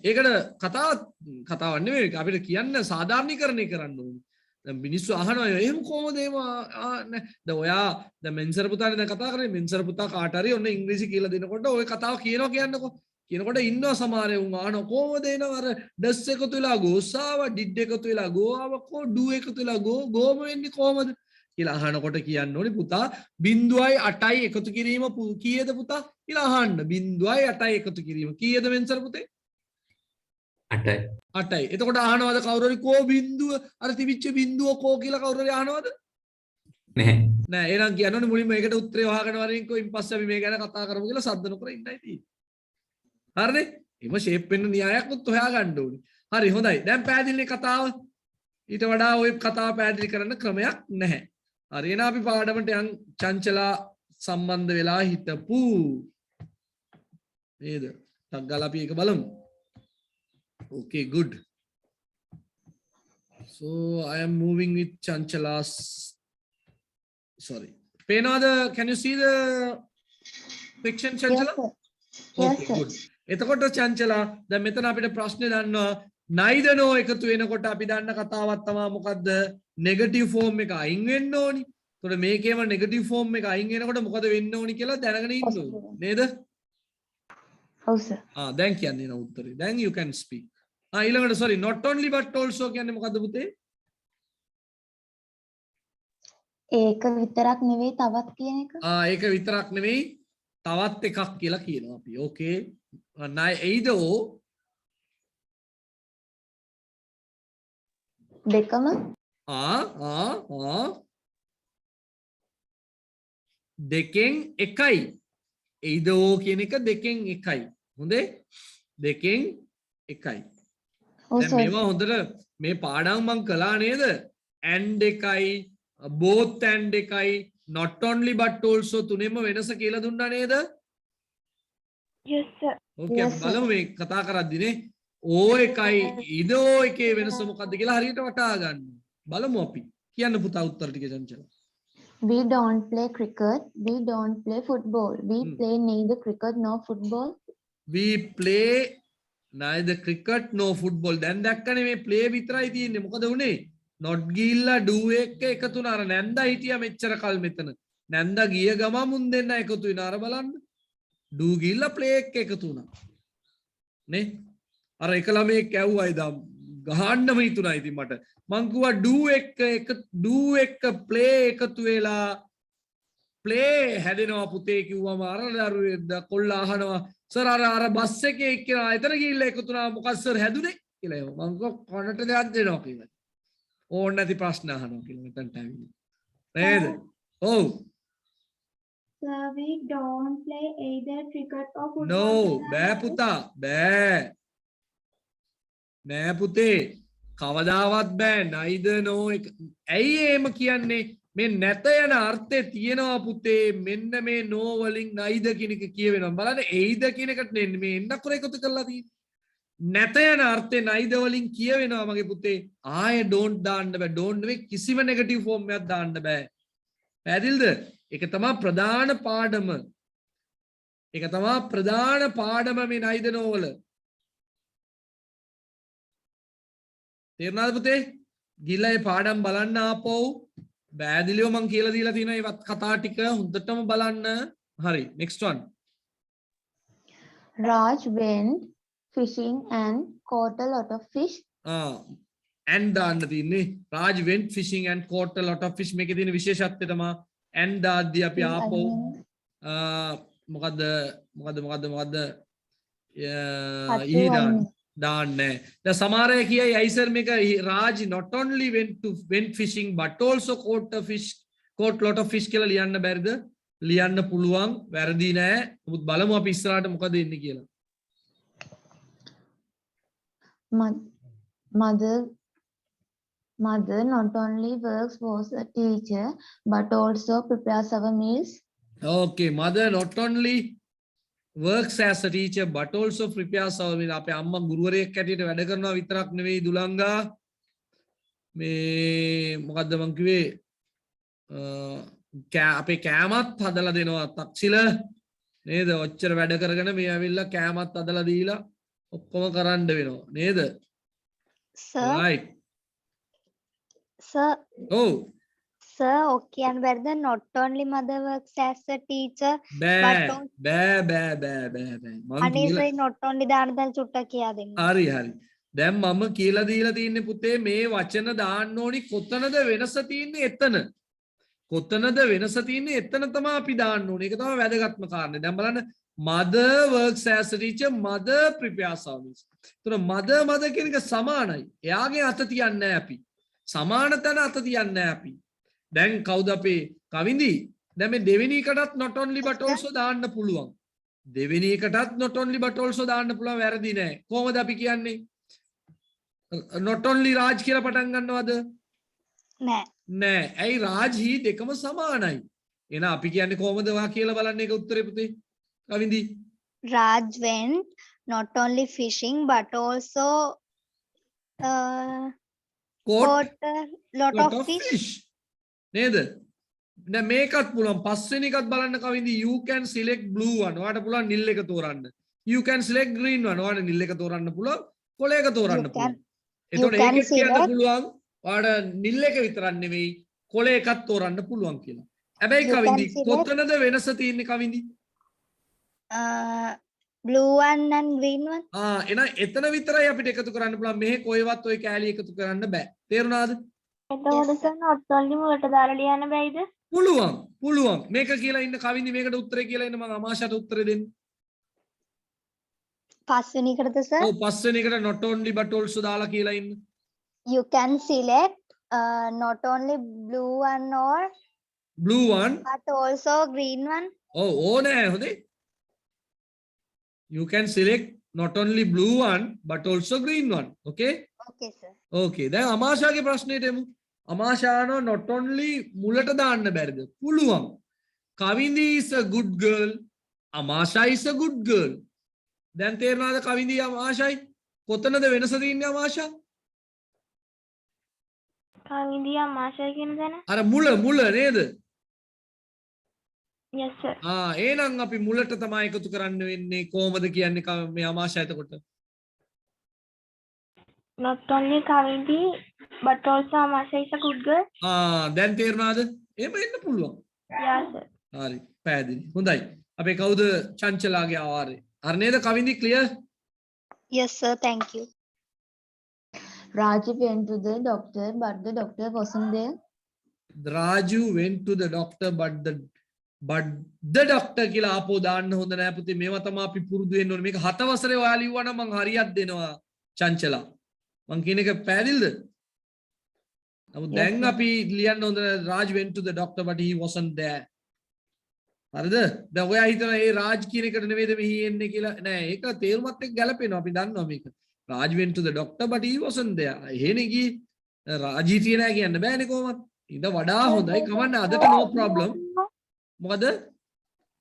ඒකට කතාවක් නෙමෙයි අපිට කියන්න සාධාරණීකරණය කරන්න ඕනේ. දැන් මිනිස්සු අහනවා එහෙම කොහොමද එහෙම දැන් ඔයා දැන් මෙන්සර් පුතානේ දැන් කතා කරන්නේ මෙන්සර් පුතා කාට හරි ඔන්න ඉංග්‍රීසි කියලා දෙනකොට ওই කතාව කියනවා කියන්නකෝ. කියනකොට ඉන්නවා සමහර උන් අහනවා කොහොමද එනවා අර does එකතු වෙලා goes ආවා did එකතු වෙලා go ආවා කො do එකතු වෙලා goම වෙන්නේ කොහොමද කියලා අහනකොට කියන්න ඕනේ පුතා 0.8යි එකතු කිරීම කීයද පුතා කියලා අහන්න 0.8යි එකතු කිරීම කීයද මෙන්සර් පුතේ 8යි. එතකොට අහනවද කවුරු හරි කෝ බින්දුව අර තිබිච්ච බින්දුව කෝ කියලා කවුරු හරි අහනවද? නැහැ. නෑ එහෙනම් කියන්නෝනේ මුලින්ම මේකට උත්තරේ වහගෙන වරින්කෝ ඉන් පස්සේ අපි මේ ගැන කතා කරමු කියලා සද්ද නොකර ඉන්නයි තියෙන්නේ. හරිනේ? එම ෂේප් වෙන්න න්‍යායක් උත් හොයා ගන්න ඕනේ. හරි හොඳයි. දැන් පැහැදිලිනේ කතාව. ඊට වඩා ওই කතාව පැහැදිලි කරන්න ක්‍රමයක් නැහැ. හරි එහෙනම් අපි පාඩමට යන් චංචලා සම්බන්ධ වෙලා හිටපු නේද? ටක් ගාලා අපි ඒක බලමු. Okay, good. So I am moving with Chanchala's. Sorry. Penada, can you see the fiction, Chanchala? Yes, sir. Good. එතකොට චංචලා දැන් මෙතන අපිට ප්‍රශ්නේ දන්නවා neither no එකතු වෙනකොට අපි දන්න කතාවක් තමයි මොකද්ද නෙගටිව් ෆෝම් එක අයින් වෙන්න ඕනි. එතකොට මේකේම නෙගටිව් ෆෝම් එක අයින් වෙනකොට මොකද වෙන්න ඕනි කියලා දැනගෙන ඉන්න ඕනේ. නේද? ඔව් සර්. දැන් කියන්නේ නෝ උත්තරේ. දැන් you can speak. ඊළඟට sorry not only but also කියන්නේ මොකද්ද පුතේ? ඒක විතරක් නෙවෙයි තවත් කියන එක. ඒක විතරක් නෙවෙයි තවත් එකක් කියලා කියනවා අපි. Okay. either දෙකම දෙකෙන් එකයි. either කියන එක දෙකෙන් එකයි. හොඳේ? දෙකෙන් එකයි. දැන් මේවා හොඳට මේ පාඩම් මං කළා නේද? and එකයි, both and එකයි, not only but also තුනෙම වෙනස කියලා දුන්නා නේද? Yes, sir. Okay, බලමු මේ කතා කරද්දිනේ O එකයි either O එකේ වෙනස මොකද්ද කියලා හරියට වටහා ගන්න. බලමු අපි. කියන්න පුතා උත්තර ටික චංචල. We don't play cricket. We don't play football. We play neither cricket nor football. we play neither cricket nor football. දැන් දැක්කනේ මේ play විතරයි තියෙන්නේ. මොකද උනේ? not ගිහිල්ලා do එක එකතු වුණා. අර නැන්දා හිටියා මෙච්චර කල් මෙතන. නැන්දා ගිය ගම මුන් දෙන්න එකතු වෙනා. අර බලන්න. do ගිහිල්ලා play එක එකතු වුණා. නේ? අර එක ළමෙක් ඇව්වා ඉදා ගහන්නම හිතුණා ඉතින් මට. මං කිව්වා do එක play එකතු වෙලා play හැදෙනවා පුතේ කිව්වම අර දරුවෙක් කොල්ල අහනවා සර් අර බස් එකේ එක්කලා එතන ගිහිල්ලා එකතු වුණා මොකක්ද සර් හැදුනේ කියලා මං කිව්වා කනට දෙයක් දෙනවා කියලා. ඕන නැති ප්‍රශ්න අහනවා කියලා මෙතනට ඇවිල්ලා. නේද? ඔව්. Sir, we don't play either cricket or football. No, බෑ පුතා බෑ. නෑ පුතේ කවදාවත් බෑ neither no එක. ඇයි එහෙම කියන්නේ? මේ නැත යන අර්ථය තියෙනවා පුතේ මෙන්න මේ no වලින් neither කියන එක කියවෙනවා. බලන්න either කියන එකට මේ එන්නකොර එකතු කරලා තියෙන්නේ. නැත යන අර්ථය neither වලින් කියවෙනවා මගේ පුතේ. ආයේ don't දාන්න බෑ. don't නෙවෙයි කිසිම negative form එකක් දාන්න බෑ. පැහැදිලිද? ඒක තමයි ප්‍රධාන පාඩම. ඒක තමයි ප්‍රධාන පාඩම මේ neither no වල. තේරුණාද පුතේ? ගිහලා මේ පාඩම් බලන්න ආපහු බෑදිලියෝ මං කියලා දීලා තියෙනවා ඒවත් කතා ටික හොඳටම බලන්න. හරි next one. Raj went fishing and caught a lot of fish. and දාන්න තියෙන්නේ. Raj went fishing and caught a lot of fish. මේකේ තියෙන විශේෂත්වය තමයි and දාද්දී අපි ආපහු මොකද්ද දාන්නේ. දැන් සමහර අය කියයි අයි සර් මේක Raj not only went fishing but also caught lot of fish කියලා ලියන්න බැරිද? ලියන්න පුළුවන්. වැරදි නෑ. නමුත් බලමු අපි ඉස්සරහට මොකද එන්නේ කියලා. Mother not only works as a teacher but also prepares our meals. Okay, mother not only works as a teacher but also prepares our meal. අපේ අම්මා ගුරුවරයෙක් හැටියට වැඩ කරනවා විතරක් නෙවෙයි දුලංගා. මේ මොකද්ද මං කිව්වේ? අපේ කෑමත් හදලා දෙනවා තක්සිල නේද? ඔච්චර වැඩ කරගෙන මේ ඇවිල්ලා කෑමත් හදලා දීලා ඔක්කොම කරන්න වෙනවා නේද? Sir, right. sir, Oh. sir, okay, and where the not only mother works as a teacher, බෑ but මං අනේසයි not only දාන දැන් චුට්ටක් කියා දෙන්න. හරි හරි. දැන් මම කියලා දීලා තින්නේ පුතේ මේ වචන දාන්න ඕනි කොතනද වෙනස තියෙන්නේ එතන. කොතනද වෙනස තියෙන්නේ එතන තමයි අපි දාන්න ඕනේ. ඒක තමයි වැදගත්ම කාරණේ. දැන් බලන්න mother works as a teacher, mother prepares our meals. එතන mother කියන එක සමානයි. එයාගේ අත තියන්නේ නැහැ අපි. සමාන තැන අත තියන්නේ නැහැ අපි. දැන් කවුද අපේ කවින්දි? දැන් මේ දෙවෙනි එකටත් not only but also දාන්න පුළුවන්. දෙවෙනි එකටත් not only but also දාන්න පුළුවන්. වැරදි නෑ. කොහොමද අපි කියන්නේ? not only Raj කියලා පටන් ගන්නවද? නෑ. නෑ. ඇයි Raj හි දෙකම සමානයි. එහෙනම් අපි කියන්නේ කොහොමද වා කියලා බලන්න ඒක උත්තරේ පුතේ. කවින්දි. Raj went not only fishing but also caught a lot of fish. නේද? දැන් මේකත් පුළුවන් පස්වෙනි එකත් බලන්න කවින්දි you can select blue one. ඔයාලට පුළුවන් නිල් එක තෝරන්න. You can select green one. ඔයාලට නිල් එක තෝරන්න පුළුවන්. කොළ එක තෝරන්න පුළුවන්. එතකොට ඒකෙත් කියන්න පුළුවන් ඔයාලට නිල් එක විතරක් නෙවෙයි කොළ එකත් තෝරන්න පුළුවන් කියලා. හැබැයි කවින්දි කොතනද වෙනස තියෙන්නේ කවින්දි? Blue one and green one. එහෙනම් එතන විතරයි අපිට එකතු කරන්න පුළුවන්. මෙහෙ කොහෙවත් ওই කෑලි එකතු කරන්න බෑ. තේරුණාද? එතකොට සර් not only මුලට දාලා ලියන්න බැයිද? පුළුවන්. මේක කියලා ඉන්න කවින්දි මේකට උත්තරේ කියලා ඉන්න මම අමාශයට උත්තරේ දෙන්න. පස්වෙනි එකටද sir? ඔව් පස්වෙනි එකට not only but also දාලා කියලා ඉන්න. You can select not only blue one or blue one but also green one. ඔව් ඕනේ හොඳේ. You can select not only blue one but also green one. Okay? Okay sir. Okay. දැන් අමාශාගේ ප්‍රශ්නෙට එමු. අමාශානෝ not only මුලට දාන්න බැරිද? පුළුවන්. කවින්දි is a good girl. අමාශා is a good girl. දැන් තේරුණාද කවින්දි අමාශායි? කොතනද වෙනස තියෙන්නේ අමාශා? කවින්දි අමාශය කියන තැන. අර මුල නේද? Yes, sir. එහෙනම් අපි මුලට තමයි එකතු කරන්න වෙන්නේ කොහොමද කියන්නේ මේ අමාශය එතකොට. Not only Kavindi, but also Amasha is a good girl. දැන් තේරුණාද? එහෙම එන්න පුළුවන්. Yeah, sir. හරි පැහැදිලි. හොඳයි. අපේ කවුද චංචලාගේ ආවාරේ? හරි නේද කවින්දි clear? Yes, sir. Thank you. Raju went to the doctor, but the doctor wasn't there. Raju went to the doctor but the doctor කියලා ආපෝ දාන්න හොඳ නෑ පුතේ. මේවා තමයි අපි පුරුදු වෙන්න ඕනේ. මේක 7 වසරේ ඔයාලා ලිව්වා නම් මං හරියක් දෙනවා චංචලා. මං කියන එක පැහැදිලිද? නමුත් දැන් අපි ලියන්න හොඳ Raj went to the doctor but he wasn't there. හරිද? දැන් ඔයා හිතන ඒ රාජ් කියන එකට නෙවෙයිද මෙහි එන්නේ කියලා. නෑ ඒක තේරුමත් එක්ක ගැලපෙනවා. අපි දන්නවා මේක. Raj went to the doctor but he wasn't there. එහෙනේ ගියේ. රාජ් හිටියේ නෑ කියන්න බෑනේ කොහොමද? ඊට වඩා හොඳයි. කවන්න අදට no problem. මොකද?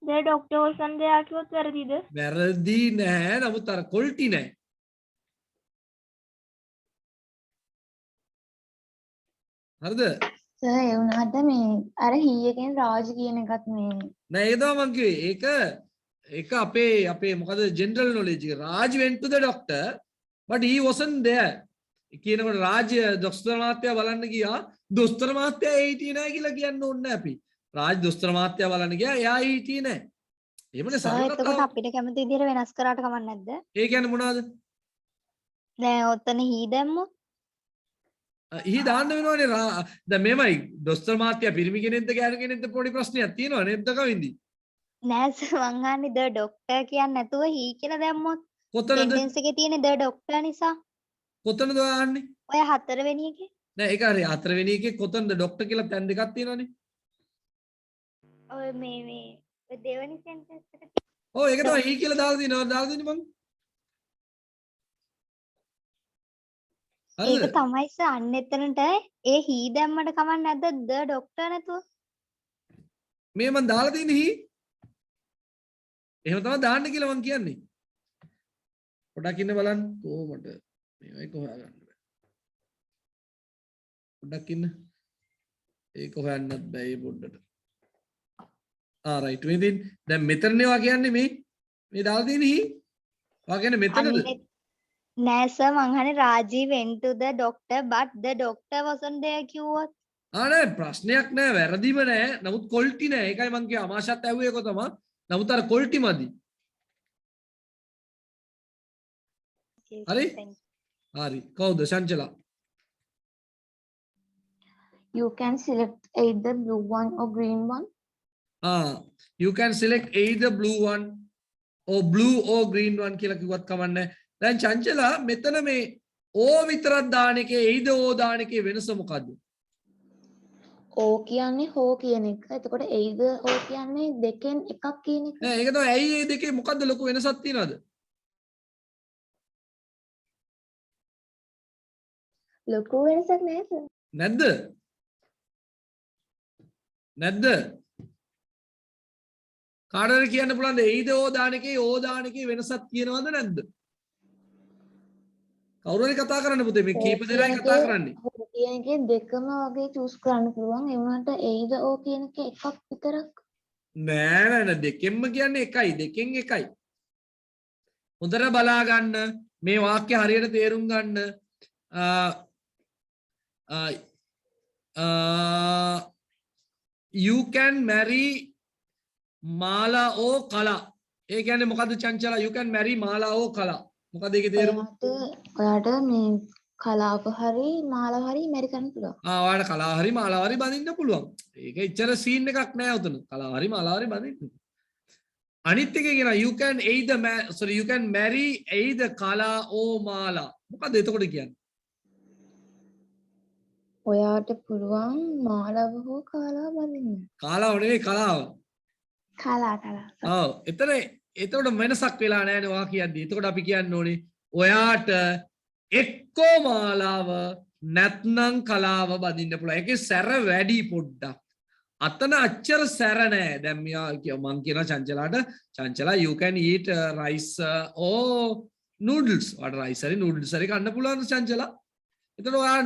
The doctor wasn't there කිව්වොත් වැරදිද? වැරදි නෑ. නමුත් අර quality නෑ. හරිද? සර් ඒ වුණාට මේ අර හීයකින් රාජ් කියන එකත් මේ නෑ ඒක තමයි මං කිව්වේ. ඒක අපේ මොකද ජෙනරල් නොලෙජ් එක. Raj went to the doctor but he wasn't there. කියනකොට රාජ් දොස්තර මහත්තයා බලන්න ගියා. දොස්තර මහත්තයා ඒ හිටියේ නෑ කියලා කියන්න ඕනේ නෑ අපි. රාජ් දොස්තර මහත්තයා බලන්න ගියා. එයා හිටියේ නෑ. එහෙමනේ සර් සරල එතකොට අපිට කැමති විදිහට වෙනස් කරාට කමක් නැද්ද? ඒ කියන්නේ මොනවද? දැන් ඔතන හී දැම්මොත් ඉහි දාන්න වෙනවනේ. දැන් මේමයි දොස්තර මහත්තයා පිරිමි කෙනෙක්ද ගෑනු කෙනෙක්ද පොඩි ප්‍රශ්නයක් තියෙනවා නේද කවින්දි? නෑ සර් මං අහන්නේ ද ඩොක්ටර් කියන්නේ නැතුව හී කියලා දැම්මොත් කොතනද? සෙන්ටෙන්ස් එකේ තියෙන ද ඩොක්ටර් නිසා. කොතනද ඔයාන්නේ? ඔය 4 වෙනි එකේ. නෑ ඒක හරි 4 වෙනි එකේ කොතනද ડોක්ටර් කියලා තැන් දෙකක් තියෙනවනේ. ඔය මේ දෙවෙනි සෙන්ටෙන්ස් එක. ඔව් ඒක තමයි හී කියලා දාලා දෙන්නේ මං. ඒක තමයි සර් අන්න එතනට ඒ හී දැම්මට කමක් නැද්ද ද ඩොක්ටර් නැතුව? මේ මං දාලා තියෙන්නේ හී. එහෙම තමයි දාන්න කියලා මං කියන්නේ. පොඩ්ඩක් ඉන්න බලන්න කොහොමද මේක හොයාගන්න බෑ. පොඩ්ඩක් ඉන්න. ඒක හොයන්නත් බෑ මේ පොඩ්ඩට. right. ඉතින් දැන් මෙතනනේ වා කියන්නේ මේ දාලා තියෙන්නේ හී. වා කියන්නේ මෙතනද? නෑ සර් මං අහන්නේ රාජී went to the doctor but the doctor wasn't there කිව්වොත්. නෑ ප්‍රශ්නයක් නෑ වැරදිම නෑ. නමුත් quality නෑ. ඒකයි මං කිය අමාශත් ඇහුවේ ඒක තමයි. නමුත් අර quality මදි. හරි? හරි. කවුද චංචලා? you can select either blue one or green one. You can select either blue one or green one කියලා කිව්වත් කමන්නේ. දැන් චංචලා මෙතන මේ O විතරක් දාන එකේ either O දාන එකේ වෙනස මොකද්ද? O කියන්නේ හෝ කියන එක. එතකොට either O කියන්නේ දෙකෙන් එකක් කියන එක. නෑ ඒක තමයි. ඇයි මේ දෙකේ මොකද්ද ලොකු වෙනසක් තියනවද? ලොකු වෙනසක් නෑ සර්. නැද්ද? කාටද කියන්න පුළුවන්ද either O දාන එකේ O දාන එකේ වෙනසක් තියෙනවද නැද්ද? කවුරු හරි කතා කරන්න පුතේ මේ කීප දෙනායි කතා කරන්නේ. හෝ කියන එකේ දෙකම වගේ චූස් කරන්න පුළුවන්. ඒ වුණාට either O කියන එක එකක් විතරක්. නෑ දෙකෙන්ම කියන්නේ එකයි. දෙකෙන් එකයි. හොඳට බලා ගන්න මේ වාක්‍ය හරියට තේරුම් ගන්න. You can marry Mala or Kala. ඒ කියන්නේ මොකද්ද චංචලා? You can marry Mala or Kala. මොකද ඒකේ තේරුම? ඔයාට මේ කලාව හරි මාලාව හරි මැරි කරන්න පුළුවන්. ඔයාලට කලාව හරි මාලාව හරි බඳින්න පුළුවන්. ඒක ඉච්චර සීන් එකක් නෑ උතන. කලාව හරි මාලාව හරි බඳින්න. අනිත් එකේ කියන you can you can marry either Kala or Mala. මොකද එතකොට කියන්නේ? ඔයාට පුළුවන් මාලාව හෝ කාලාව බඳින්න. කාලාව නෙවෙයි කලාව. කලා. ඔව්. එතකොට වෙනසක් වෙලා නැහැ ඔයා කියද්දි. එතකොට අපි කියන්න ඕනේ ඔයාට එක්කෝ මාලාව නැත්නම් කලාව බඳින්න පුළුවන්. ඒකේ සැර වැඩි පොඩ්ඩක්. අතන අච්චර සැර නැහැ. දැන් මම කියනවා චංචලා you can eat rice or noodles. ඔයාට rice හරි noodles හරි කන්න පුළුවන් චංචලා. එතකොට ඔයා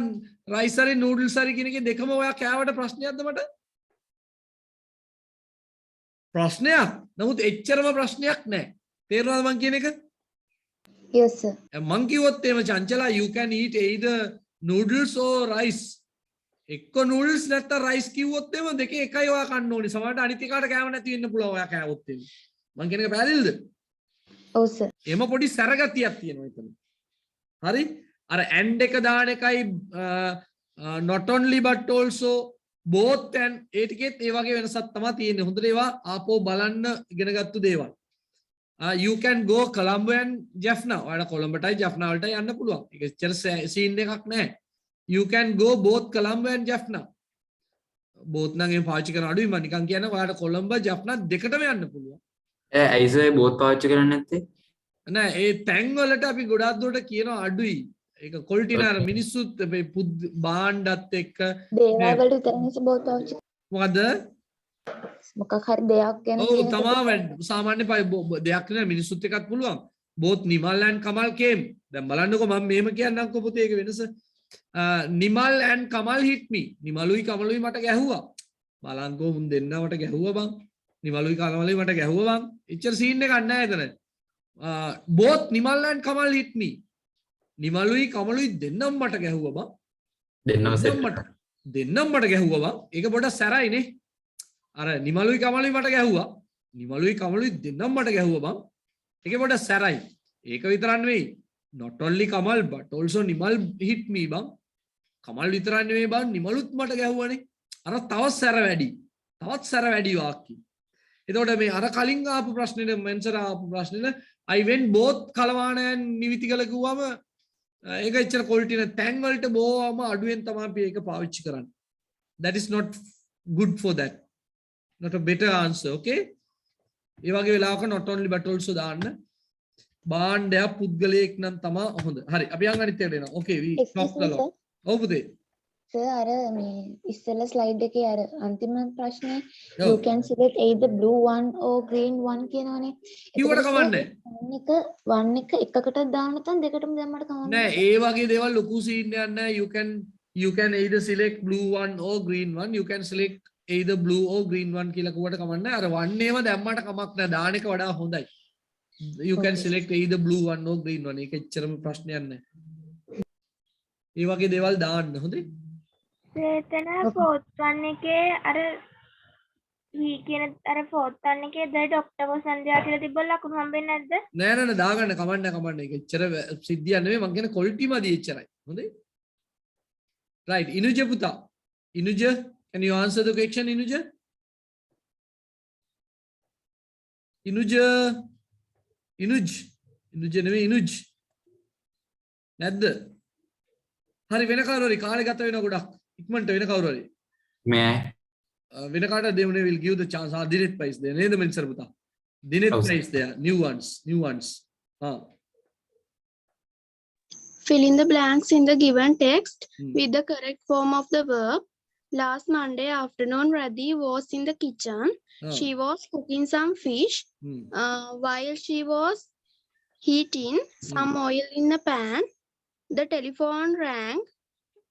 rice හරි noodles හරි කියන එකේ දෙකම ඔයා කෑවට ප්‍රශ්නයක්ද මට? ප්‍රශ්නයක්. නමුත් එච්චරම ප්‍රශ්නයක් නෑ. තේරුණාද මං කියන එක? Yes, sir. මං කිව්වොත් එහෙම චංචලා you can eat either noodles or rice. එක්ක noodles නැත්නම් rice කිව්වොත් එහෙම දෙකේ එකයි ඔයා කන්න ඕනේ. සමහරවිට අනිත් එකාට කෑම නැති වෙන්න පුළුවන් ඔයා කෑවොත් එහෙම. මං කියන එක පැහැදිලිද? Oh, sir. එම පොඩි සැරගතියක් තියෙනවා එතන. හරි? අර and එක දාන එකයි not only but also both and ඒ ටිකෙත් ඒ වගේ වෙනසක් තමයි තියෙන්නේ. හොඳට ඒවා ආපහු බලන්න ඉගෙනගත්තු දේවල්. You can go Colombo and Jaffna. ඔයාලා කොළඹටයි Jaffna වලටයි යන්න පුළුවන්. ඒක එච්චර සීන් එකක් නැහැ. You can go both Colombo and Jaffna. both නම් එහෙම පාවිච්චි කරන අඩුයි මම නිකන් කියන්නේ ඔයාලට කොළඹ Jaffna දෙකටම යන්න පුළුවන්. ඇයිසර් බෝත් පාවිච්චි කරන්නේ නැත්තේ? නෑ ඒ තැන් වලට අපි ගොඩාක් දුරට කියනවා අඩුයි. ඒක quality නාර මිනිස්සුත් මේ බාණ්ඩත් එක්ක දේවල් වලට විතරනේ බෝත් පාවිච්චි. මොකද? මොකක් හරි දෙයක් ගැන ඔව් තමයි සාමාන්‍ය දෙයක් නේ මිනිස්සුත් එක්කත් පුළුවන්. both Nimal and Kamal came. දැන් බලන්නකෝ මම මෙහෙම කියන්නම්කෝ පුතේ ඒක වෙනස. Nimal and Kamal hit me. නිමලුයි කමලුයි මට ගැහුවා. බලන්කෝ මුන් දෙන්නවට ගැහුවා බං. නිමලුයි කමලුයි මට ගැහුවා බං. එච්චර සීන් එකක් නැහැ එතන. both Nimal and Kamal hit me. නිමලුයි කමලුයි දෙන්නම මට ගැහුවා බං. දෙන්නම මට ගැහුවා බං. ඒක පොඩක් සැරයිනේ. අර නිමලුයි කමලුයි මට ගැහුවා. නිමලුයි කමලුයි දෙන්නම මට ගැහුවා බං. ඒක පොඩක් සැරයි. ඒක විතරක් නෙවෙයි. not only Kamal but also Nimal hit me bang. Kamal විතරක් නෙවෙයි බං නිමලුත් මට ගැහුවානේ. අර තවත් සැර වැඩි. තවත් සැර වැඩි වාක්‍ය. එතකොට මේ අර කලින් ආපු ප්‍රශ්නෙට මෙන්සර් ආපු ප්‍රශ්නෙට I went both Kalwana and Nivitikala කිව්වම ඒක එච්චර quality නේ. තැන් වලට බොවම අඩුවෙන් තමයි අපි ඒක පාවිච්චි කරන්නේ. That is not good for that. Not a better answer, okay? ඒ වගේ වෙලාවක not only but also දාන්න. බාණ්ඩයක් පුද්ගලයෙක් නම් තමයි හොඳ. හරි අපි යන් අනිත් එකට එනවා. Okay we talk a lot. ඔව් පුතේ. සර් අර මේ ඉස්සෙල්ලා ස්ලයිඩ් එකේ අර අන්තිම ප්‍රශ්නේ you can select either blue one or green one කියනවනේ. කිව්වට කමන්නේ. one එක එකකට දාන්න නැත්නම් දෙකටම දැම්මට කමන්නේ. නෑ ඒ වගේ දේවල් ලොකු සීන් එකක් නෑ. you can either select blue one or green one. You can select either blue or green one කියලා කිව්වට කමන්නේ. අර one ඒව දැම්මට කමක් නෑ. දාන එක වඩා හොඳයි. You can select either blue one or green one. ඒක එච්චරම ප්‍රශ්නයක් නෑ. ඒ වගේ දේවල් දාන්න හොඳයි. එතන fourth one එකේ අර he කියන අර fourth one එකේ the doctor was Sandhya කියලා තිබ්බ ලකුණු හම්බෙන්නේ නැද්ද? නෑ දාගන්න කමන්නේ. ඒක එච්චර සිද්ධියක් නෙමෙයි. මං කියන්නේ quality මදි එච්චරයි. හොඳයි. Right. Inuja පුතා. Inuja, can you answer the question Inuja? Inuja නෙමෙයි Inuj. නැද්ද? හරි වෙන කවුරු හරි කාලේ ගත වෙන ගොඩක්. ඉක්මනට වෙන කවුරු හරි. මේ වෙන කාට they will give the chance. Dinet prize there. නේද මෙන්සර් පුතා? Dinet prize there. New ones. Fill in the blanks in the given text with the correct form of the verb. Last Monday afternoon, Radhi was in the kitchen. She was cooking some fish. While she was heating some oil in the pan, the telephone rang.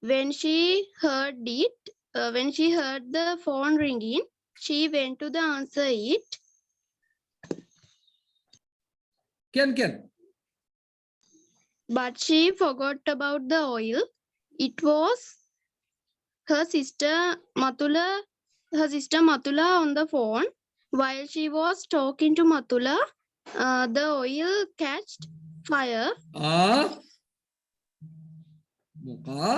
When she heard the phone ringing, she went to the answer it. Can. But she forgot about the oil. It was her sister Matula on the phone. While she was talking to Matula, the oil catched fire. මොකා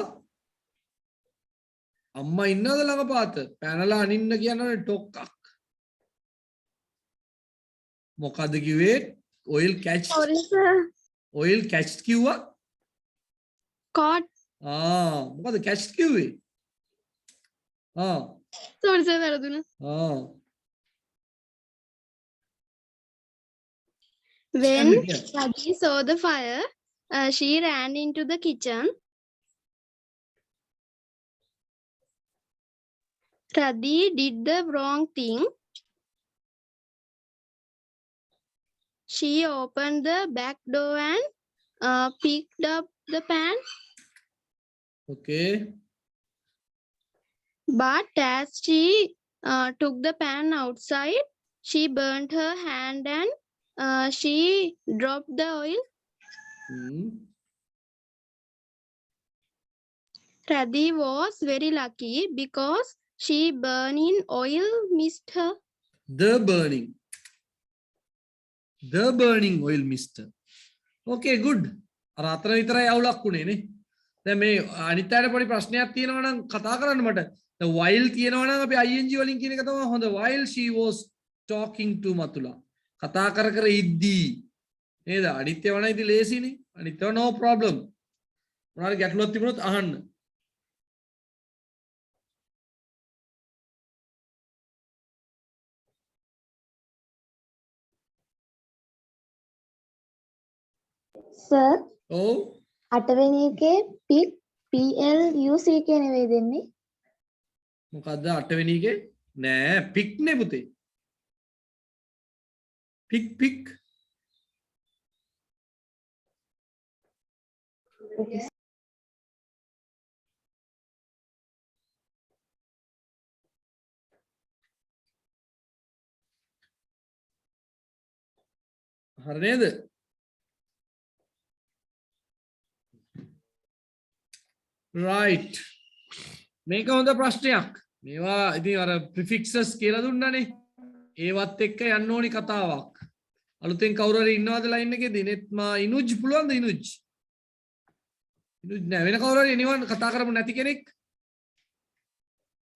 අම්මා ඉන්නවද ළඟ පාත පැනලා අනින්න කියනවනේ ටොක්ක්ක් මොකද කිව්වේ oil catched Sorry sir. oil catched කිව්වා Caught. මොකද catched කිව්වේ Sorry sir වැරදුනා. When Radhi saw the fire, she ran into the kitchen. Radhi did the wrong thing. She opened the back door and picked up the pan. Okay. But as she took the pan outside, She burnt her hand and she dropped the oil. Radhi was very lucky because she burning oil missed her. The burning oil missed her. Okay, good. අර අතර විතරයි අවුලක් උනේ නේ. දැන් මේ අනිත් අයට පොඩි ප්‍රශ්නයක් තියෙනවා නම් කතා කරන්න මට. දැන් while තියෙනවා නම් අපි ing වලින් කියන එක තමයි හොඳ. While she was talking to Matula. කතා කර කර ඉද්දී නේද? අනිත් ඒවා නම් ඉතින් ලේසිනේ. අනිත් ඒවා no problem. මොනවාරි ගැටලුවක් තිබුණොත් අහන්න. සර් ඔව්. 8 වෙනි එකේ pick PLUCK නෙවෙයි දෙන්නේ. මොකද්ද 8 වෙනි එකේ? නෑ pick නේ පුතේ. pick. හරි නේද? right. මේක හොඳ ප්‍රශ්නයක්. මේවා ඉතින් අර prefixes කියලා දුන්නානේ. ඒවත් එක්ක යන්න ඕනි කතාවක්. අලුතෙන් කවුරු හරි ඉන්නවද ලයින් එකේදී? නෙත්මා ඉනුජ් පුළුවන්ද ඉනුජ්? ඉනුජ් නෑ වෙන කවුරු හරි anyone කතා කරමු නැති කෙනෙක්?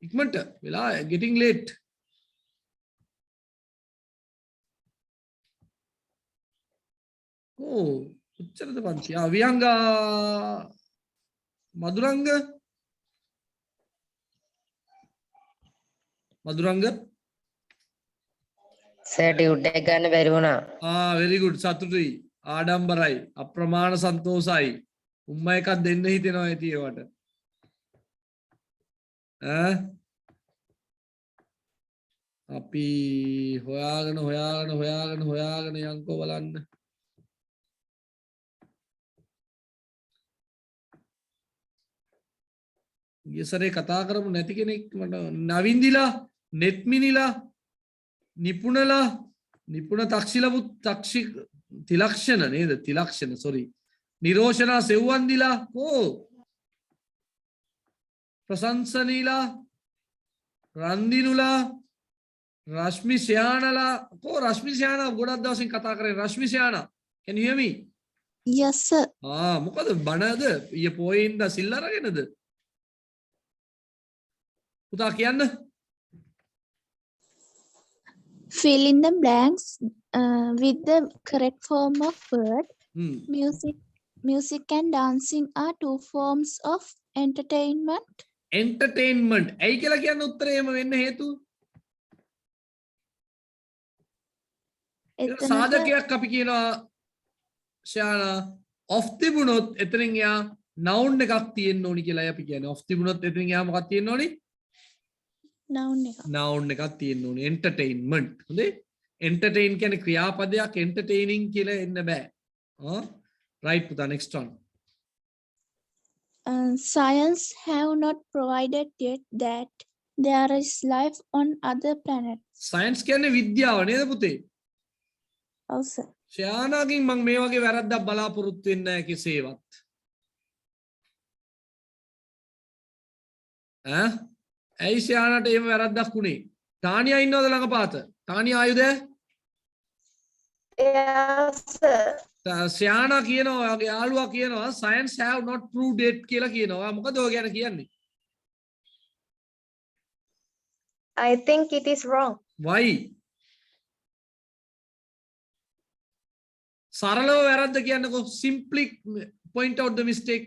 ඉක්මනට වෙලා getting late. ඕ උච්චරද පන්ති. විහංගා Maduranga? Sir, duty ගන්න බැරි වුණා. very good. සතුටුයි. ආඩම්බරයි. අප්‍රමාණ සන්තෝසයි. උම්ම එකක් දෙන්න හිතෙනවා ඇති ඒවට. අපි හොයාගෙන යන්කෝ බලන්න. ඊසරේ කතා කරමු නැති කෙනෙක් මට නවින්දිලා නෙත්මිනිලා නිපුණ තිලක්ෂණ නේද තිලක්ෂණ sorry නිරෝෂනා සෙව්වන්දිලා කෝ ප්‍රශංසනීලා රන්දිනුලා රශ්මි ශ්‍යානලා කෝ රශ්මි ශ්‍යානා ගොඩක් දවසින් කතා කරේ රශ්මි ශ්‍යානා can you hear me? Yes sir. මොකද බණද ඊයේ පොයේ ඉඳලා සිල් අරගෙනද? පුතා කියන්න. Fill in the blanks with the correct form of word. Music and dancing are two forms of entertainment. Entertainment. ඇයි කියලා කියන්න උත්තරේ එහෙම වෙන්න හේතුව? සාධකයක් අපි කියනවා ශානා of තිබුණොත් එතනින් යා noun එකක් තියෙන්න ඕනි කියලා අපි කියන්නේ. of තිබුණොත් එතනින් යා මොකක්ද තියෙන්න ඕනි? noun එකක් තියෙන්න ඕනේ entertainment හොඳේ entertain කියන්නේ ක්‍රියාපදයක් entertaining කියලා එන්න බෑ right පුතා next one Science have not provided yet that there is life on other planets. science කියන්නේ විද්‍යාව නේද පුතේ? ඔව් සර්. ශානාගෙන් මම මේ වගේ වැරද්දක් බලාපොරොත්තු වෙන්නේ නැහැ කෙසේවත් ඇයි ශානාට එහෙම වැරද්දක් උනේ? තානියා ඉන්නවද ළඟපාත? තානියා ආයුද? Yes, sir. ශානා කියනවා ඔයාගේ යාළුවා කියනවා science have not proved it කියලා කියනවා. මොකද ඔය ගැන කියන්නේ? I think it is wrong. Why? සරලව වැරද්ද කියන්නකෝ. simply point out the mistake.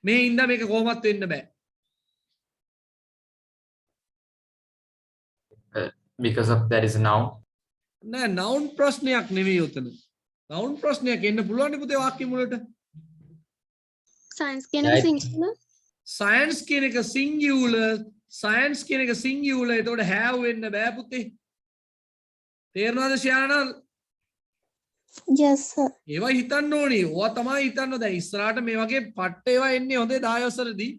මේ ඉඳ මේක කොහොමත් වෙන්න බෑ. Because of that is a noun. නෑ noun ප්‍රශ්නයක් නෙවෙයි උතන. noun ප්‍රශ්නයක් එන්න පුළුවන් නේ පුතේ වාක්‍ය මුලට. Science කියන එක singular. science කියන එක singular. science කියන එක singular. එතකොට have වෙන්න බෑ පුතේ. තේරෙනවද ශානල්? Yes sir. ඒවා හිතන්න ඕනේ. ඕවා තමයි හිතන්න. දැන් ඉස්සරහට මේ වගේ පට්ට ඒවා එන්නේ හොඳේ 10 වසරදී.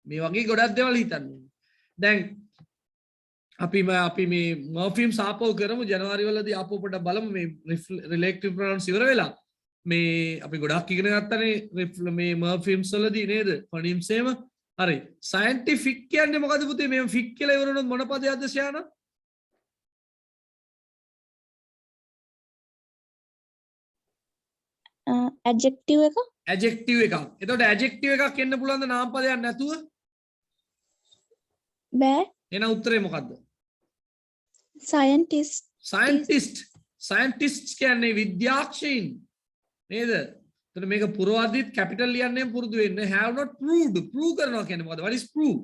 මේ වගේ ගොඩක් දේවල් හිතන්න ඕනේ. දැන් අපි මේ මර්ෆිම්ස් ආපහු කරමු ජනවාරි වලදී ආපහු පොඩ්ඩක් බලමු මේ රිලේටිව් ප්‍රොනවුන්ස් ඉවර වෙලා මේ අපි ගොඩක් ඉගෙන ගත්තනේ මේ මර්ෆිම්ස් වලදී නේද ෆොනීම්ස් එහෙම හරි සයන්ටිෆික් කියන්නේ මොකද පුතේ මේ ෆික් කියලා ඉවර වුණොත් මොන පදයක්ද ශාන adjective එක adjective එකක් එතකොට adjective එකක් එන්න පුළුවන්ද නාම පදයක් නැතුව බෑ එහෙනම් උත්තරේ මොකද්ද scientists කියන්නේ විද්‍යාඥයින් නේද? එතකොට මේක පුරවාදීත් කැපිටල් ලියන්නේ පුරුදු වෙන්න have not proved prove කරනවා කියන්නේ මොකද්ද? what is prove?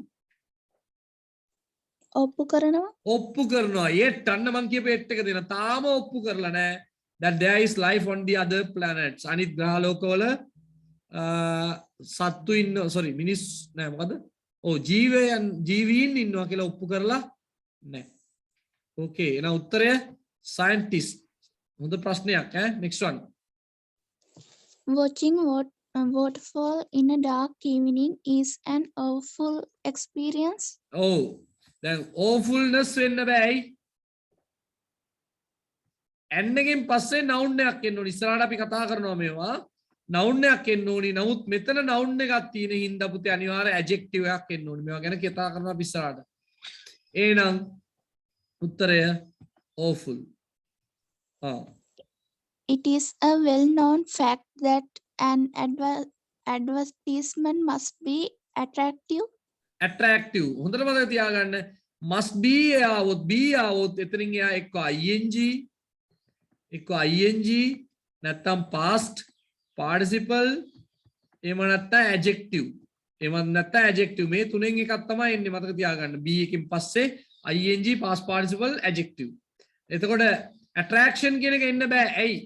ඔප්පු කරනවා yet අන්න මං කියපු එට් එක දෙන තාම ඔප්පු කරලා නැහැ that there is life on the other planets අනිත් ග්‍රහ ලෝකවල සත්තු ඉන්න මිනිස් නෑ මොකද? ජීවීන් ඉන්නවා කියලා ඔප්පු කරලා නැහැ. Okay, එහෙනම් උත්තරය scientist. හොඳ ප්‍රශ්නයක් ඈ. Next one. Watching waterfall in a dark evening is an awful experience. Oh, දැන් awfulness වෙන්න බෑයි. n එකෙන් පස්සේ noun එකක් එන්න ඕනි. ඉස්සරහට අපි කතා කරනවා මේවා. noun එකක් එන්න ඕනි. නමුත් මෙතන noun එකක් තියෙන හින්දා පුතේ අනිවාර්ය adjective එකක් එන්න ඕනි. මේවා ගැන කතා කරනවා අපි ඉස්සරහට. එහෙනම් උත්තරය awful. It is a well-known fact that an advertisement must be attractive. හොඳට මතක තියාගන්න must be ආවොත් එතනින් එයා එක්ක ing නැත්නම් past participle එහෙම නැත්නම් adjective මේ තුනෙන් එකක් තමයි එන්නේ මතක තියාගන්න be එකකින් පස්සේ ing past participle adjective එතකොට attraction කියන එක එන්න බෑ ඇයි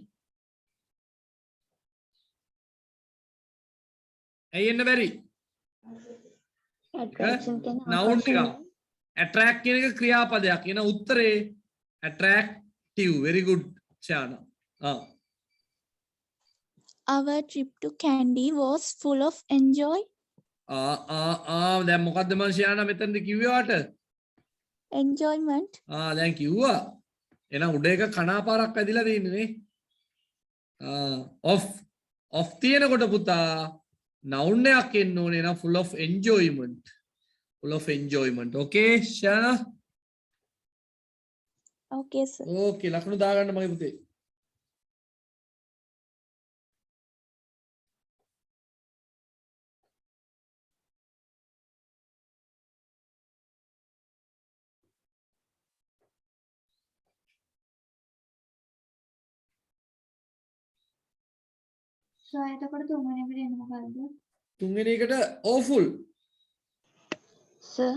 එන්න බැරි noun එක attract කියන එක ක්‍රියාපදයක් එන උත්තරේ attractive very good Shana Our trip to Kandy was full of enjoy. දැන් මොකද්ද මං ශානා මෙතනද කිව්වේ වට enjoyment. දැන් කිව්වා එහෙනම් උඩ එක කනාපාරක් ඇදිලා තියෙන්නේ නේ of තියෙනකොට පුතා noun එකක් එන්න ඕනේ නම් full of enjoyment okay ශානා Okay sir. okay ලකුණු දාගන්න මගේ පුතේ So එතකොට තුන්වෙනි එකට එන්නේ මොකද්ද? තුන්වෙනි එකට awful. Sir,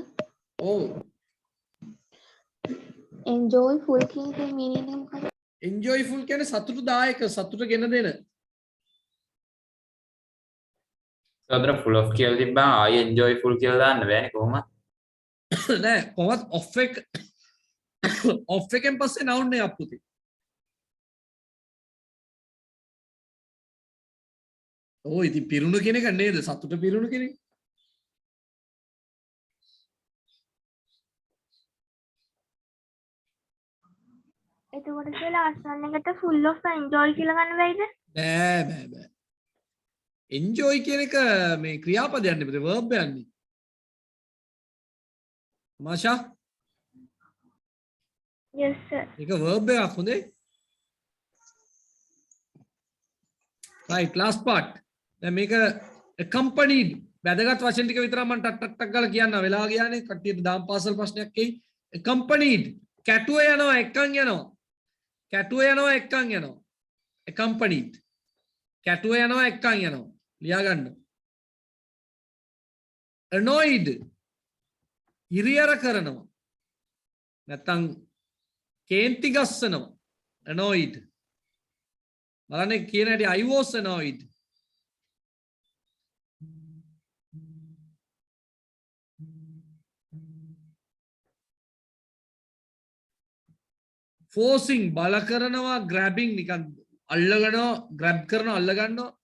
enjoyful කියන එකේ meaning එක මොකක්ද? enjoyful කියන්නේ සතුටුදායක සතුට ගෙන දෙන. සතර full of කියලා තිබ්බම ආයෙ enjoyful කියලා දාන්න බෑනේ කොහොමද? නෑ කොහොමද off එකෙන් පස්සේ noun එකක් පුතේ. ඉතින් පිරුණු කෙනෙක් නේද සතුට පිරුණු කෙනෙක් එතකොට last one එකට full of enjoy කියලා ගන්න බැයිද? බෑ enjoy කියන එක මේ ක්‍රියාපදයක් නෙමෙයි verb යන්නේ මාෂා Yes sir. ඒක verb එකක් හොඳේ right last part දැන් මේක accompanied වැදගත් වචන ටික විතරක් මම ටක් ගාලා කියන්න වෙලා ගියානේ කට්ටියට දාම් පාසල් ප්‍රශ්නයක් එයි accompanied කැටුව යනවා එක්කන් යනවා accompanied කැටුව යනවා එක්කන් යනවා ලියා ගන්න annoyed හිරියර කරනවා නැත්තම් කේන්ති ගස්සනවා annoyed බලන්න කියන හැටි I was annoyed forcing බල කරනවා grabbing නිකන් අල්ලගනවා grab කරනවා අල්ලගන්නවා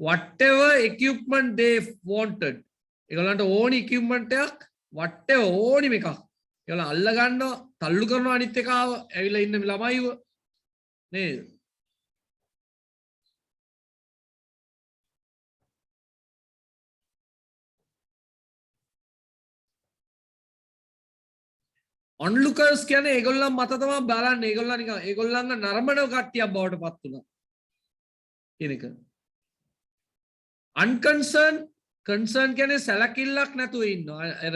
whatever equipment they wanted ඒගොල්ලන්ට ඕනි equipment එකක් whatever ඕනි එකක් ඒගොල්ලෝ අල්ල ගන්නවා, තල්ලු කරනවා අනිත් එක ආව ඇවිල්ලා ඉන්න ළමයිව නේද? onlookers කියන්නේ ඒගොල්ලන් මත තමයි බලන්නේ. ඒගොල්ලන් නිකන් ඒගොල්ලන්ගේ නරඹන කට්ටියක් බවට පත් වුණා කියන එක. unconcerned concern කියන්නේ සැලකිල්ලක් නැතුව ඉන්නවා. අර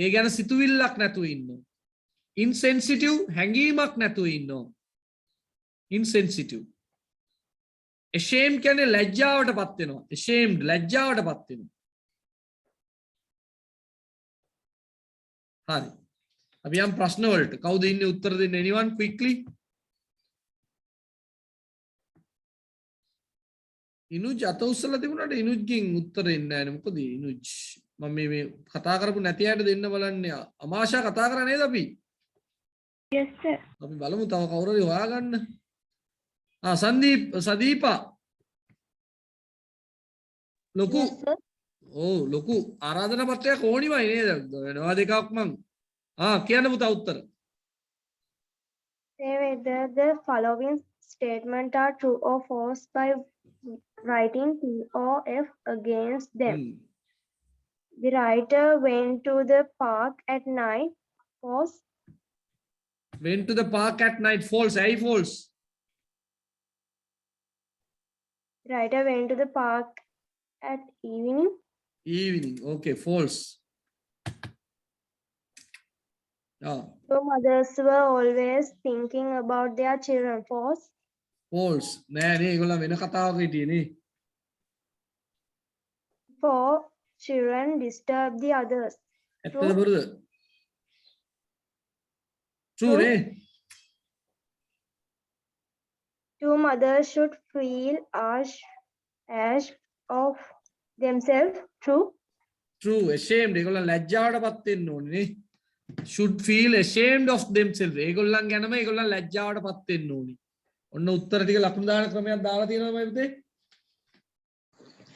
ඒ ගැන සිතුවිල්ලක් නැතුව ඉන්නවා. insensitive හැඟීමක් නැතුව ඉන්නවා. insensitive. ashamed කියන්නේ ලැජ්ජාවටපත් වෙනවා. ashamed ලැජ්ජාවටපත් වෙනවා. හරි. අපි යම් ප්‍රශ්න වලට කවුද ඉන්නේ උත්තර දෙන්න? anyone quickly? ඉනුජ් අත උස්සලා තිබුණාට ඉනුජ්ගෙන් උත්තර එන්නේ නැහැ නේ. මොකද ඉනුජ් මම මේ කතා කරපු නැති අයට දෙන්න බලන්නේ. අමාෂා කතා කරා නේද අපි? Yes sir. අපි බලමු තව කවුරු හරි හොයාගන්න. සදීපා ලොකු ඔව් ලොකු ආරාධනා පත්‍රයක් ඕනිමයි නේද? වෙනවා දෙකක් මං කියන්න පුතා උත්තර. Say whether the following statement are true or false by writing P or F against them. The writer went to the park at night. False. Went to the park at night. False. Aye, false. The writer went to the park at evening. Evening. Okay, false. So mothers were always thinking about their children. False. False. නෑ නේ ඒගොල්ලෝ වෙන කතාවක හිටියේ නේ. For children disturb the others. ඇත්තද බොරුද? True නේ. Two mothers should feel ashamed of themselves. True. True. Ashamed. ඒගොල්ලෝ ලැජ්ජාවටපත් වෙන්න ඕනේ නේ. Should feel ashamed of themselves. ඒගොල්ලන් ගැනම ඒගොල්ලන් ලැජ්ජාවටපත් වෙන්න ඕනේ. ඔන්න උත්තර ටික ලකුණු දාන ක්‍රමයක් දාලා තියෙනවා මම පුතේ.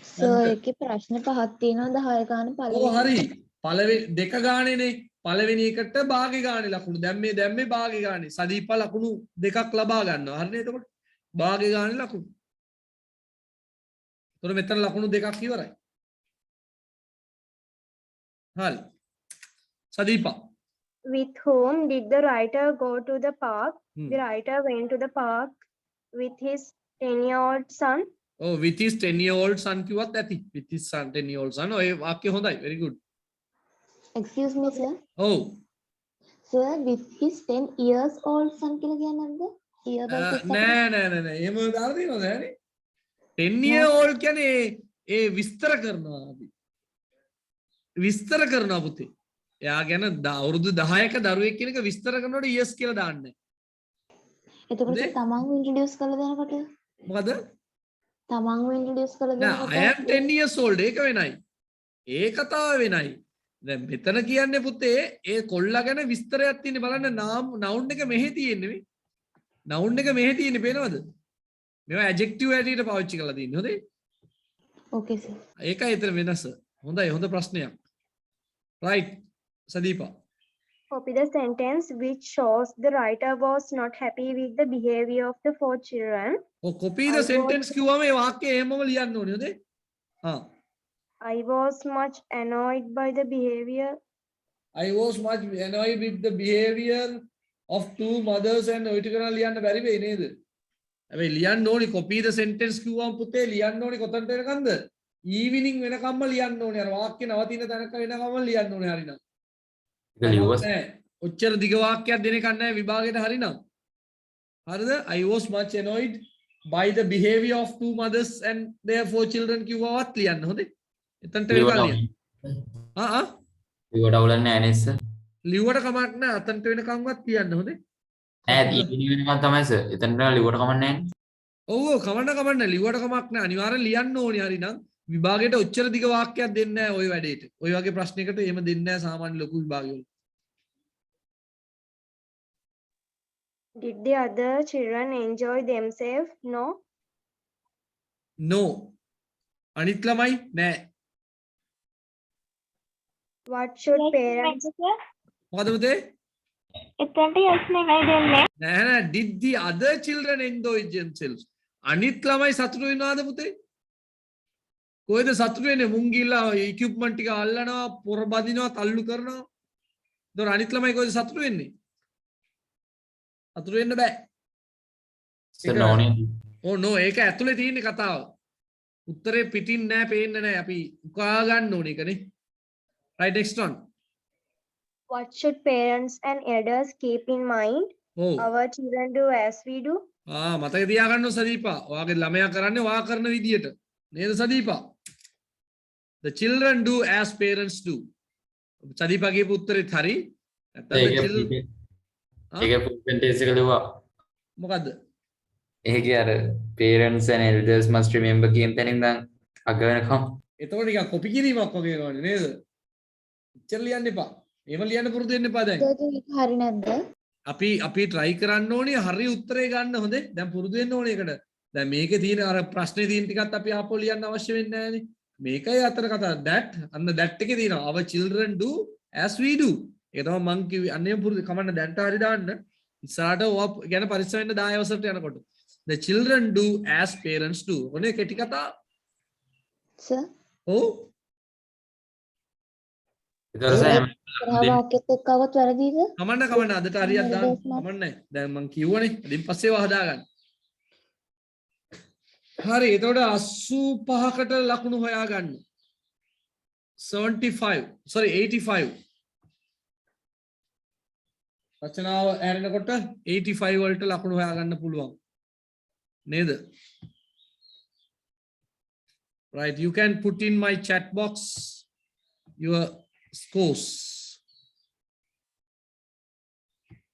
සර් ඒකේ ප්‍රශ්න පහක් තියෙනවා 10 ගාන පළවෙනි. ඔව් හරි. පළවෙනි දෙක ගානේනේ. පළවෙනි එකට භාගේ ගානේ ලකුණු. දැන් මේ භාගේ ගානේ. සදීපා ලකුණු දෙකක් ලබා ගන්නවා. හරිනේ එතකොට. භාගේ ගානේ ලකුණු. එතකොට මෙතන ලකුණු දෙකක් ඉවරයි. හරි. සදීපා. With whom did the writer go to the park? The writer went to the park with his 10-year-old son. Oh, with his 10-year-old son කිව්වත් ඇති. With his son 10-year-old son. ඔය වාක්‍ය හොඳයි. Very good. Excuse me sir. Oh. Sir with his 10 years old son කියලා කියන්නේ නැද්ද? නෑ. එහෙම දාලා තියෙනවද නෑනේ? 10-year-old කියන්නේ ඒ විස්තර කරනවා අපි. විස්තර කරනවා පුතේ. එයා ගැන අවුරුදු 10ක දරුවෙක් කියන එක විස්තර කරනකොට years කියලා දාන්නේ. එතකොට තමන්ව ඉන්ට්‍රොඩියුස් කරලා දෙනකොට මොකද? තමන්ව ඉන්ට්‍රොඩියුස් කරලා දෙනකොට I am 10 years old ඒක වෙනයි. ඒ කතාව වෙනයි. දැන් මෙතන කියන්නේ පුතේ ඒ කොල්ලා ගැන විස්තරයක් තියෙන්නේ බලන්න noun එක මෙහෙ තියෙන්නේ නේ. noun එක මෙහෙ තියෙන්නේ පේනවද? මේවා adjective ඇටියට පාවිච්චි කරලා තියෙන්නේ හොඳේ. Okay sir. ඒකයි එතන වෙනස. හොඳයි හොඳ ප්‍රශ්නයක්. Right. Sadeepa. Copy the sentence which shows the writer was not happy with the behavior of the 4 children. Oh, copy the sentence කිව්වම ඒ වාක්‍යය එහෙමම ලියන්න ඕනේ නේද? I was much annoyed by the behavior. I was much annoyed with the behavior of 2 mothers and ඔය ටික කරලා ලියන්න බැරි වෙයි නේද? හැබැයි ලියන්න ඕනේ copy the sentence කිව්වම පුතේ ලියන්න ඕනේ කොතනට වෙනකන්ද? evening වෙනකම්ම ලියන්න ඕනේ. අර වාක්‍ය නවතින තැනක වෙනකම්ම ලියන්න ඕනේ හරිනම්. ඔච්චර දිග වාක්‍යයක් දෙන එකක් නැහැ විභාගයට හරිනම්. හරිද? I was much annoyed by the behavior of 2 mothers and their 4 children කිව්වවත් ලියන්න හොඳේ. එතනට වෙනකන් ලියන්න. ලියුවට අවුලක් නැහැ නේද සර්? ලියුවට කමක් නැහැ. අතනට වෙනකන්වත් ලියන්න හොඳේ. නෑ ඊ වෙනකන් තමයි සර්. එතනට ලියුවට කමක් නැහැ. ඔව් කමන්න ලියුවට කමක් නැහැ. අනිවාර්යෙන් ලියන්න ඕනේ හරිනම්. විභාගයට ඔච්චර දිග වාක්‍යයක් දෙන්නේ නැහැ ওই වැඩේට. ওই වගේ ප්‍රශ්නයකට එහෙම දෙන්නේ නැහැ සාමාන්‍ය ලොකු විභාගවල. Did the other children enjoy themselves? No. No. අනිත් ළමයි නෑ. What should parents මොකද පුතේ? එතනට yes නෙමෙයි දෙන්නේ. නෑ නෑ did the other children enjoy themselves? අනිත් ළමයි සතුටු වෙනවද පුතේ? කොහෙද සතුටු වෙන්නේ? මුන් ගිහලා equipment ටික අල්ලනවා, පොර බදිනවා, තල්ලු කරනවා. ඒතොර අනිත් ළමයි කොහෙද සතුටු වෙන්නේ? සතුටු වෙන්න බෑ. So no need. ඕ නෝ ඒක ඇතුලේ තියෙන කතාව. උත්තරේ පිටින් නෑ පේන්නේ නෑ. අපි උකා ගන්න ඕනේ ඒකනේ. Right, next one. What should parents and elders keep in mind? Oh. Our children do as we do. මතක තියාගන්න සදීපා. ඔයාගේ ළමයා කරන්නේ ඔයා කරන විදියට. නේද සදීපා? The children do as parents do. සදීපා කියපු උත්තරෙත් හරි. ඒක full sentence එක ලිව්වා. මොකද්ද? ඒකේ අර parents and elders must remember කියන තැනින් දැන් අග වෙනකම්. එතකොට නිකන් කොපි කිරීමක් වගේ නෝනේ නේද? ඉච්චර ලියන්න එපා. එහෙම ලියන්න පුරුදු වෙන්න එපා දැන්. ඒක හරි නැද්ද? අපි try කරන්න ඕනේ හරි උත්තරේ ගන්න හොඳේ. දැන් පුරුදු වෙන්න ඕනේ ඒකට. දැන් මේකේ තියෙන අර ප්‍රශ්නේ තියෙන ටිකත් අපි ආපහු ලියන්න අවශ්‍ය වෙන්නේ නැහැනේ. මේකයි අතර කතාව. that අන්න that එකේ තියෙනවා. our children do as we do. ඒක තමයි මං කිව්වේ. අන්නේ පුරුදු කමන්න දැන්ට හරි දාන්න. ඉස්සරහට ඔයා ගැන පරිස්සම් වෙන්න 10 අවසරට යනකොට. The children do as parents do. ඔනේ කෙටි කතාව. සර්. ඔව්. වාක්‍යත් එක්ක આવත් වැරදිද? කමන්න අදට හරියක් දාන්න. කමන්නේ. දැන් මං කිව්වනේ. ඉතින් පස්සේ වහදා ගන්න. හරි එතකොට 85කට ලකුණු හොයා ගන්න. 85 රචනාව ඇරෙනකොට 85 වලට ලකුණු හොයා ගන්න පුළුවන් නේද? Right, you can put in my chat box your scores.